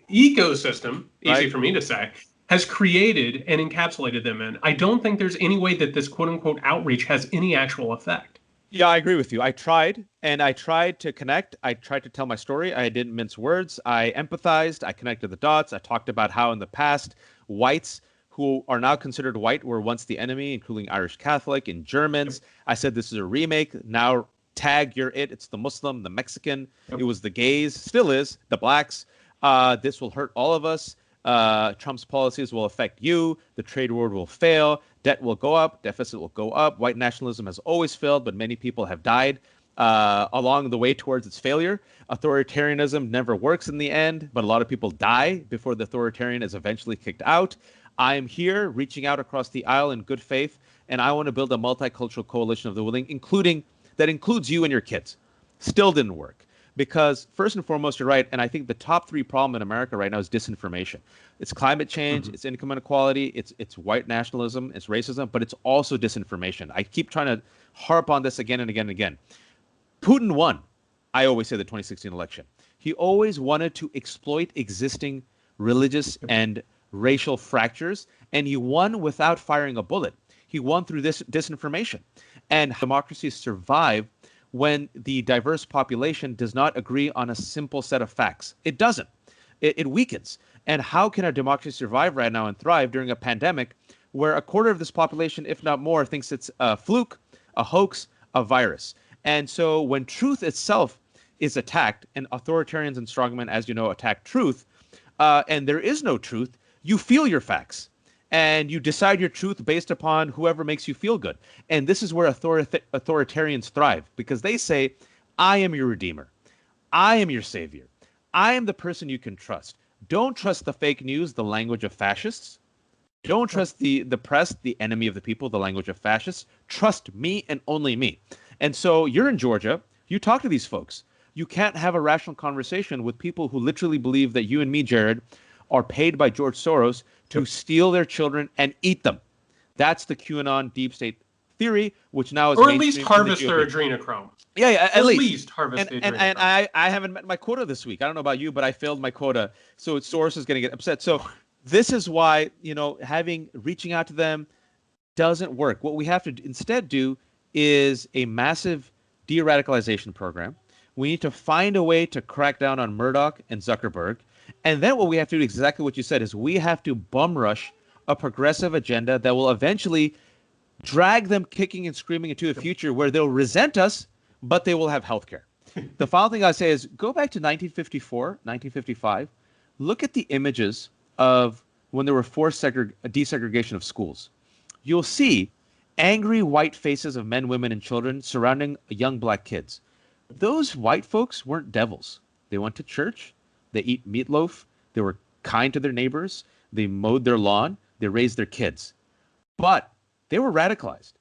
ecosystem, easy Right. for me to say, has created and encapsulated them in. I don't think there's any way that this quote unquote outreach has any actual effect. Yeah, I agree with you. I tried to connect. I tried to tell my story. I didn't mince words. I empathized. I connected the dots. I talked about how in the past, whites who are now considered white were once the enemy, including Irish Catholic and Germans. I said this is a remake. Now tag you're it. It's the Muslim, the Mexican. It was the gays, still is, the blacks. This will hurt all of us. Trump's policies will affect you. The trade war will fail. Debt will go up. Deficit will go up. White nationalism has always failed, but many people have died along the way towards its failure. Authoritarianism never works in the end, but a lot of people die before the authoritarian is eventually kicked out. I am here reaching out across the aisle in good faith, and I want to build a multicultural coalition of the willing, that includes you and your kids. Still didn't work. Because first and foremost, you're right, and I think the top three problem in America right now is disinformation. It's climate change, it's income inequality, it's white nationalism, it's racism, but it's also disinformation. I keep trying to harp on this again and again and again. Putin won, I always say, the 2016 election. He always wanted to exploit existing religious and racial fractures, and he won without firing a bullet. He won through this disinformation. And democracies survive when the diverse population does not agree on a simple set of facts. It doesn't. It weakens. And how can a democracy survive right now and thrive during a pandemic where a quarter of this population, if not more, thinks it's a fluke, a hoax, a virus? And so when truth itself is attacked, and authoritarians and strongmen, as you know, attack truth, and there is no truth, you feel your facts. And you decide your truth based upon whoever makes you feel good. And this is where authoritarians thrive, because they say, I am your redeemer. I am your savior. I am the person you can trust. Don't trust the fake news, the language of fascists. Don't trust the press, the enemy of the people, the language of fascists. Trust me and only me. And so you're in Georgia. You talk to these folks. You can't have a rational conversation with people who literally believe that you and me, Jared, are paid by George Soros to steal their children and eat them. That's the QAnon deep state theory, which now is Or at least mainstream in the harvest their GOP. adrenochrome. Yeah, at least harvest and the adrenochrome. I haven't met my quota this week. I don't know about you, but I failed my quota, so Soros is going to get upset. So this is why reaching out to them doesn't work. What we have to instead do is a massive de-radicalization program. We need to find a way to crack down on Murdoch and Zuckerberg. And then what we have to do, exactly what you said, is we have to bum rush a progressive agenda that will eventually drag them kicking and screaming into a future where they'll resent us, but they will have health care. The final thing I say is go back to 1954, 1955. Look at the images of when there were forced desegregation of schools. You'll see angry white faces of men, women, and children surrounding young black kids. Those white folks weren't devils. They went to church. They eat meatloaf. They were kind to their neighbors. They mowed their lawn. They raised their kids. But they were radicalized.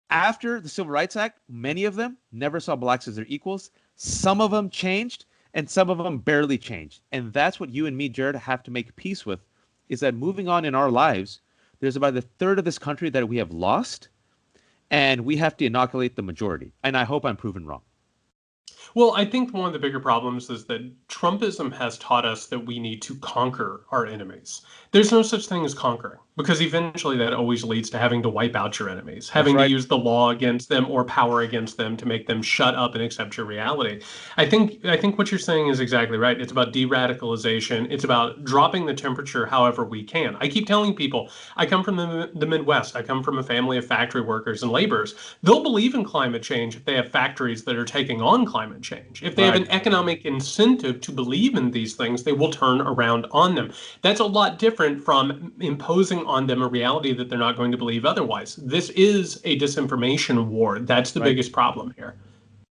After the Civil Rights Act, many of them never saw blacks as their equals. Some of them changed, and some of them barely changed. And that's what you and me, Jared, have to make peace with, is that moving on in our lives, there's about a third of this country that we have lost, and we have to inoculate the majority. And I hope I'm proven wrong. Well, I think one of the bigger problems is that Trumpism has taught us that we need to conquer our enemies. There's no such thing as conquering, because eventually that always leads to having to wipe out your enemies, That's having to right. use the law against them or power against them to make them shut up and accept your reality. I think what you're saying is exactly right. It's about de-radicalization. It's about dropping the temperature however we can. I keep telling people, I come from the Midwest. I come from a family of factory workers and laborers. They'll believe in climate change if they have factories that are taking on climate change. If they have Right. an economic incentive to believe in these things, they will turn around on them. That's a lot different from imposing on them a reality that they're not going to believe otherwise. This is a disinformation war. That's the Right. biggest problem here.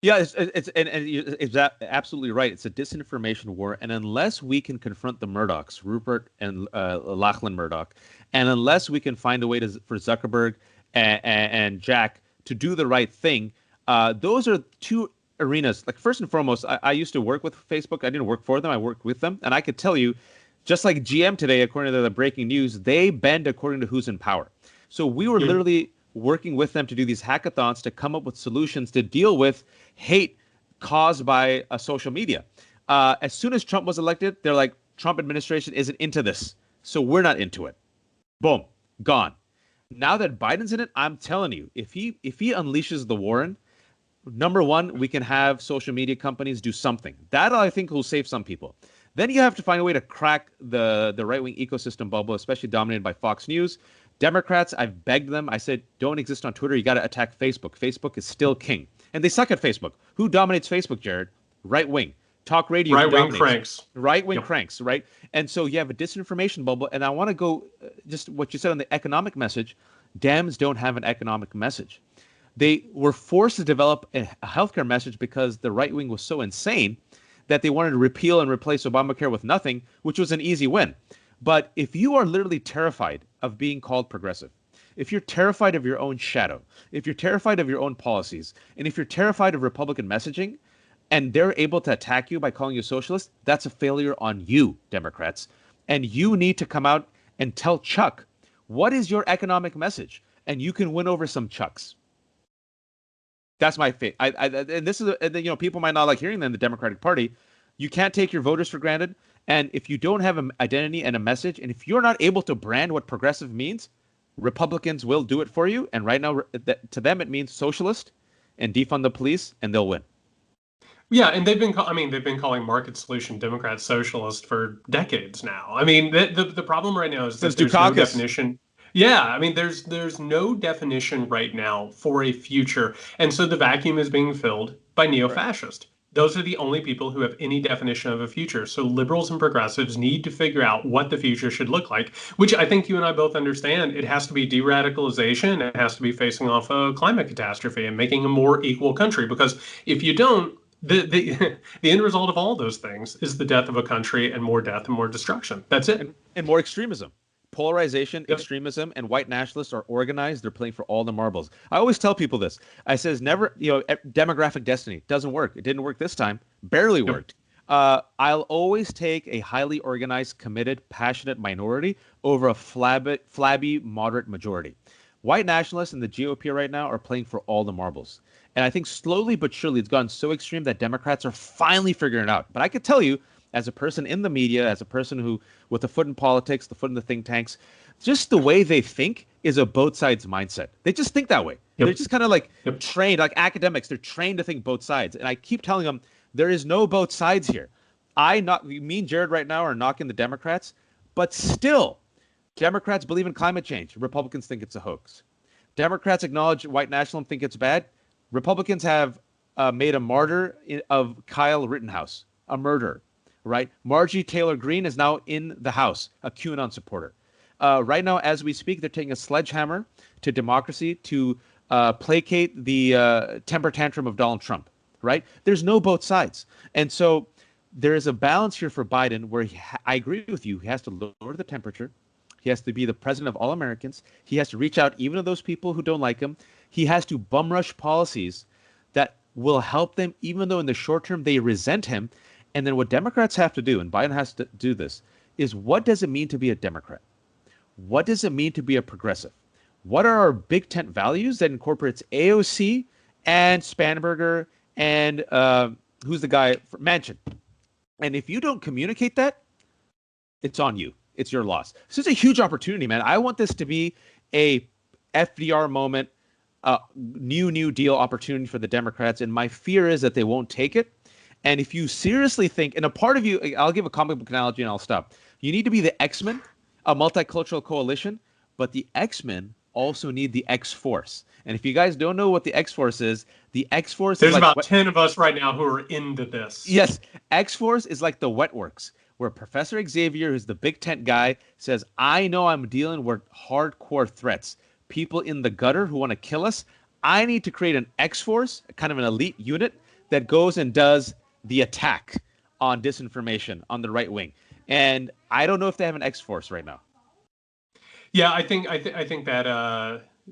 Yeah, it's absolutely right. It's a disinformation war, and unless we can confront the Murdochs, Rupert and Lachlan Murdoch, and unless we can find a way for Zuckerberg and Jack to do the right thing, those are two arenas. Like, first and foremost, I used to work with Facebook. I didn't work for them. I worked with them, and I could tell you, just like GM today, according to the breaking news, they bend according to who's in power. So we were literally working with them to do these hackathons to come up with solutions to deal with hate caused by social media. As soon as Trump was elected, they're like, Trump administration isn't into this, so we're not into it. Boom, gone. Now that Biden's in it, I'm telling you, if he unleashes the Warren, number one, we can have social media companies do something. That, I think, will save some people. Then you have to find a way to crack the right-wing ecosystem bubble, especially dominated by Fox News. Democrats, I've begged them. I said, don't exist on Twitter. You got to attack Facebook. Facebook is still king. And they suck at Facebook. Who dominates Facebook, Jared? Right wing. Talk radio. Right-wing cranks. Right-wing cranks, right? And so you have a disinformation bubble. And I want to go just what you said on the economic message. Dems don't have an economic message. They were forced to develop a healthcare message because the right wing was so insane that they wanted to repeal and replace Obamacare with nothing, which was an easy win. But if you are literally terrified of being called progressive, if you're terrified of your own shadow, if you're terrified of your own policies, and if you're terrified of Republican messaging, and they're able to attack you by calling you socialist, that's a failure on you, Democrats. And you need to come out and tell Chuck, what is your economic message? And you can win over some Chucks. That's my faith. And this is, people might not like hearing that in the Democratic Party. You can't take your voters for granted. And if you don't have an identity and a message, and if you're not able to brand what progressive means, Republicans will do it for you. And right now, to them, it means socialist and defund the police, and they'll win. Yeah, and they've been calling market solution Democrats socialist for decades now. I mean, the problem right now is that there's no definition. Yeah, I mean, there's no definition right now for a future, and so the vacuum is being filled by neo-fascist. Right. Those are the only people who have any definition of a future. So liberals and progressives need to figure out what the future should look like, which I think you and I both understand. It has to be de-radicalization. It has to be facing off a climate catastrophe and making a more equal country. Because if you don't, the end result of all those things is the death of a country and more death and more destruction. That's it. And more extremism. Polarization, extremism, and white nationalists are organized. They're playing for all the marbles. I always tell people this. I says never, demographic destiny doesn't work. It didn't work this time. Barely worked. I'll always take a highly organized, committed, passionate minority over a flabby, moderate majority. White nationalists in the GOP right now are playing for all the marbles. And I think slowly but surely it's gone so extreme that Democrats are finally figuring it out. But I could tell you, as a person in the media, as a person who, with a foot in politics, the foot in the think tanks, just the way they think is a both sides mindset. They just think that way. They're just kind of like trained, like academics. They're trained to think both sides. And I keep telling them, there is no both sides here. Me and Jared right now are knocking the Democrats, but still, Democrats believe in climate change. Republicans think it's a hoax. Democrats acknowledge white nationalism, think it's bad. Republicans have made a martyr of Kyle Rittenhouse, a murderer. Right? Marjorie Taylor Greene is now in the House, a QAnon supporter. Right now, as we speak, they're taking a sledgehammer to democracy to placate the temper tantrum of Donald Trump. Right? There's no both sides. And so there is a balance here for Biden where I agree with you. He has to lower the temperature. He has to be the president of all Americans. He has to reach out even to those people who don't like him. He has to bum rush policies that will help them, even though in the short term they resent him. And then what Democrats have to do, and Biden has to do this, is what does it mean to be a Democrat? What does it mean to be a progressive? What are our big tent values that incorporates AOC and Spanberger and who's the guy for Manchin. And if you don't communicate that, it's on you. It's your loss. So it's a huge opportunity, man. I want this to be a FDR moment, New Deal opportunity for the Democrats. And my fear is that they won't take it. And if you seriously think, and a part of you, I'll give a comic book analogy and I'll stop. You need to be the X-Men, a multicultural coalition, but the X-Men also need the X-Force. And if you guys don't know what the X-Force is, the X-Force There's is like about 10 of us right now who are into this. Yes, X-Force is like the Wetworks, where Professor Xavier, who's the big tent guy, says, I know I'm dealing with hardcore threats. People in the gutter who want to kill us. I need to create an X-Force, kind of an elite unit that goes and does the attack on disinformation on the right wing. And I don't know if they have an X-Force right now. Yeah, I think that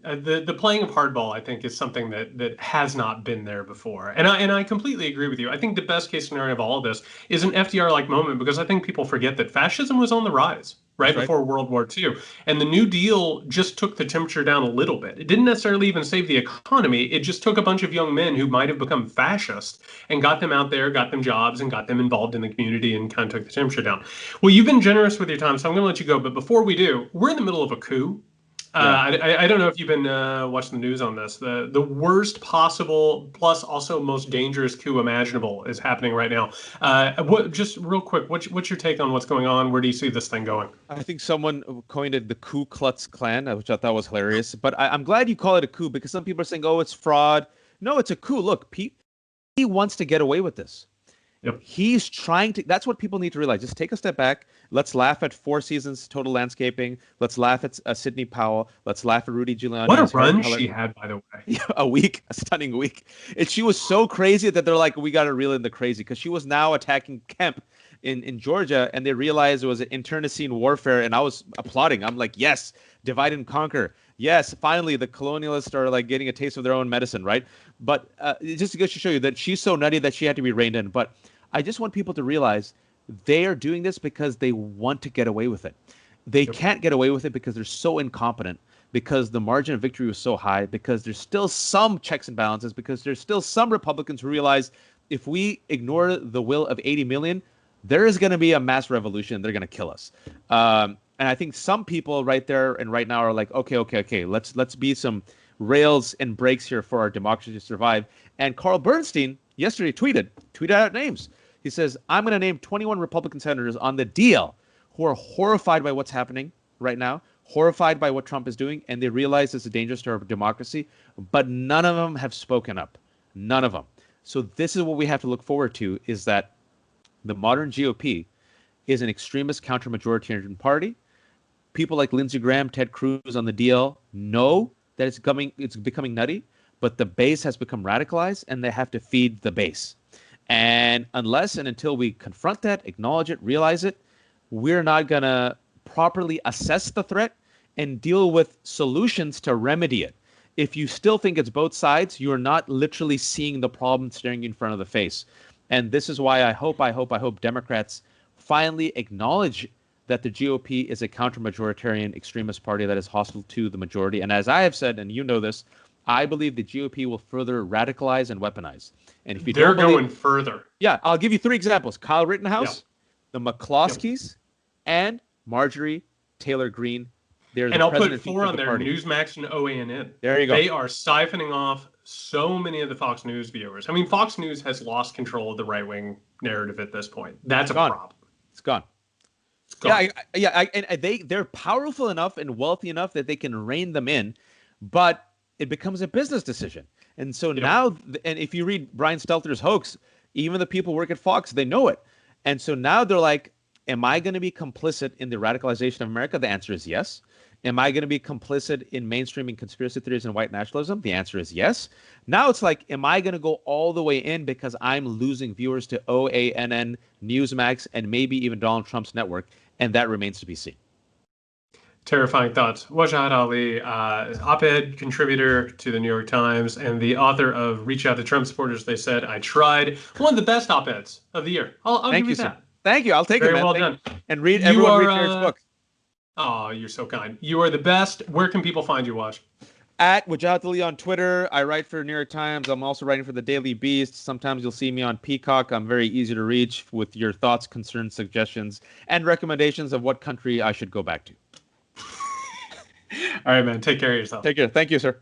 the playing of hardball, I think, is something that has not been there before. And I completely agree with you. I think the best case scenario of all of this is an FDR-like moment, because I think people forget that fascism was on the rise right before World War II. And the New Deal just took the temperature down a little bit. It didn't necessarily even save the economy. It just took a bunch of young men who might have become fascist and got them out there, got them jobs, and got them involved in the community and kind of took the temperature down. Well, you've been generous with your time, so I'm going to let you go. But before we do, we're in the middle of a coup. I don't know if you've been watching the news on this. The worst possible, plus also most dangerous coup imaginable is happening right now. Just real quick, what's your take on what's going on? Where do you see this thing going? I think someone coined it the Ku Klux Klan, which I thought was hilarious. But I'm glad you call it a coup, because some people are saying, oh, it's fraud. No, it's a coup. Look, he wants to get away with this. Yep. He's trying to. That's what people need to realize. Just take a step back. Let's laugh at 4 Seasons Total Landscaping. Let's laugh at Sidney Powell. Let's laugh at Rudy Giuliani. What a run she had, by the way. A stunning week. And she was so crazy that they're like, we got to reel in the crazy, because she was now attacking Kemp in Georgia, and they realized it was an internecine warfare. And I was applauding. I'm like, yes, divide and conquer. Yes, finally, the colonialists are like getting a taste of their own medicine, right? But just to show you that she's so nutty that she had to be reined in. But I just want people to realize they are doing this because they want to get away with it. They can't get away with it because they're so incompetent, because the margin of victory was so high, because there's still some checks and balances, because there's still some Republicans who realize if we ignore the will of 80 million, there is going to be a mass revolution. They're going to kill us. And I think some people right there and right now are like, okay, let's be some rails and brakes here for our democracy to survive. And Carl Bernstein yesterday tweeted out names. He says, I'm going to name 21 Republican senators on the deal who are horrified by what's happening right now, horrified by what Trump is doing, and they realize it's a dangerous to our democracy, but none of them have spoken up. None of them. So this is what we have to look forward to, is that the modern GOP is an extremist counter-majoritarian party. People like Lindsey Graham, Ted Cruz on the deal know that it's becoming nutty, but the base has become radicalized, and they have to feed the base. And unless and until we confront that, acknowledge it, realize it, we're not going to properly assess the threat and deal with solutions to remedy it. If you still think it's both sides, you're not literally seeing the problem staring you in front of the face. And this is why I hope Democrats finally acknowledge that the GOP is a counter-majoritarian extremist party that is hostile to the majority. And as I have said, and you know this, I believe the GOP will further radicalize and weaponize. And if you They're going further. Yeah, I'll give you 3 examples. Kyle Rittenhouse, the McCloskeys, and Marjorie Taylor Greene. And I'll put 4 on there, Newsmax and OANN. There you go. They are siphoning off so many of the Fox News viewers. I mean, Fox News has lost control of the right-wing narrative at this point. That's a problem. It's gone. And they're powerful enough and wealthy enough that they can rein them in, but it becomes a business decision. And so now, and if you read Brian Stelter's hoax, even the people who work at Fox, they know it. And so now they're like, am I going to be complicit in the radicalization of America? The answer is yes. Am I going to be complicit in mainstreaming conspiracy theories and white nationalism? The answer is yes. Now it's like, am I going to go all the way in because I'm losing viewers to OANN, Newsmax, and maybe even Donald Trump's network? And that remains to be seen. Terrifying thoughts. Wajahat Ali, op-ed contributor to the New York Times and the author of Reach Out to Trump Supporters, They Said I Tried. One of the best op-eds of the year. I'll give you that. Thank you. I'll take it, man. Very well done. And everyone read Jared's book. Oh, you're so kind. You are the best. Where can people find you, Waj? At Wajahat Ali on Twitter. I write for New York Times. I'm also writing for the Daily Beast. Sometimes you'll see me on Peacock. I'm very easy to reach with your thoughts, concerns, suggestions, and recommendations of what country I should go back to. All right, man. Take care of yourself. Take care. Thank you, sir.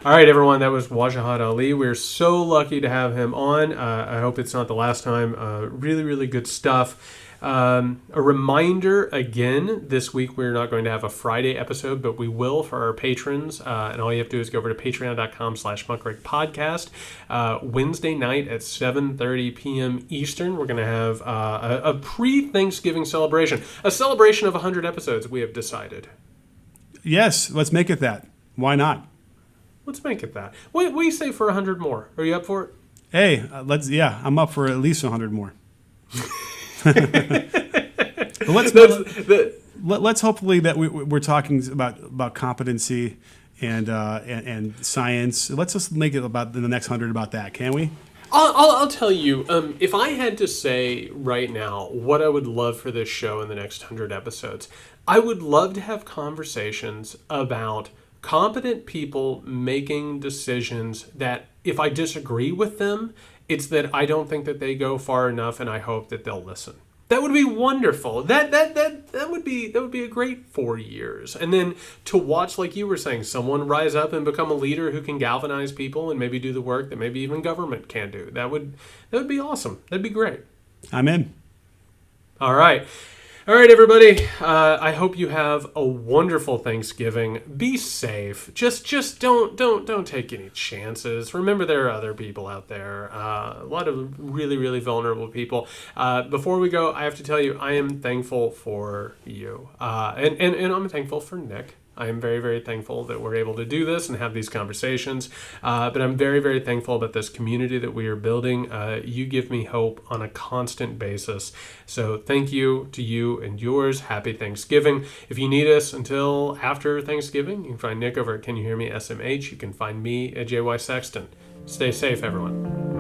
All right, everyone. That was Wajahat Ali. We're so lucky to have him on. I hope it's not the last time. Really, really good stuff. A reminder, again, this week we're not going to have a Friday episode, but we will for our patrons. And all you have to do is go over to patreon.com/muckrake-podcast. Wednesday night at 7:30 p.m. Eastern, we're going to have a pre-Thanksgiving celebration. A celebration of 100 episodes, we have decided. Yes, let's make it that. Why not? Let's make it that. What do you say for 100 more? Are you up for it? Hey, I'm up for at least 100 more. Let's hopefully that we're talking about competency and science. Let's just make it about the next 100 about that, can we? I'll tell you, if I had to say right now what I would love for this show in the next 100 episodes, I would love to have conversations about competent people making decisions that if I disagree with them, it's that I don't think that they go far enough, and I hope that they'll listen. That would be wonderful. That would be a great 4 years. And then to watch, like you were saying, someone rise up and become a leader who can galvanize people and maybe do the work that maybe even government can't do. That would be awesome. That'd be great. I'm in. All right. All right, everybody. I hope you have a wonderful Thanksgiving. Be safe. Just don't take any chances. Remember, there are other people out there. A lot of really, really vulnerable people. Before we go, I have to tell you, I am thankful for you, and I'm thankful for Nick. I am very, very thankful that we're able to do this and have these conversations. But I'm very, very thankful about this community that we are building. You give me hope on a constant basis. So thank you to you and yours. Happy Thanksgiving. If you need us until after Thanksgiving, you can find Nick over at Can You Hear Me SMH. You can find me at JY Sexton. Stay safe, everyone.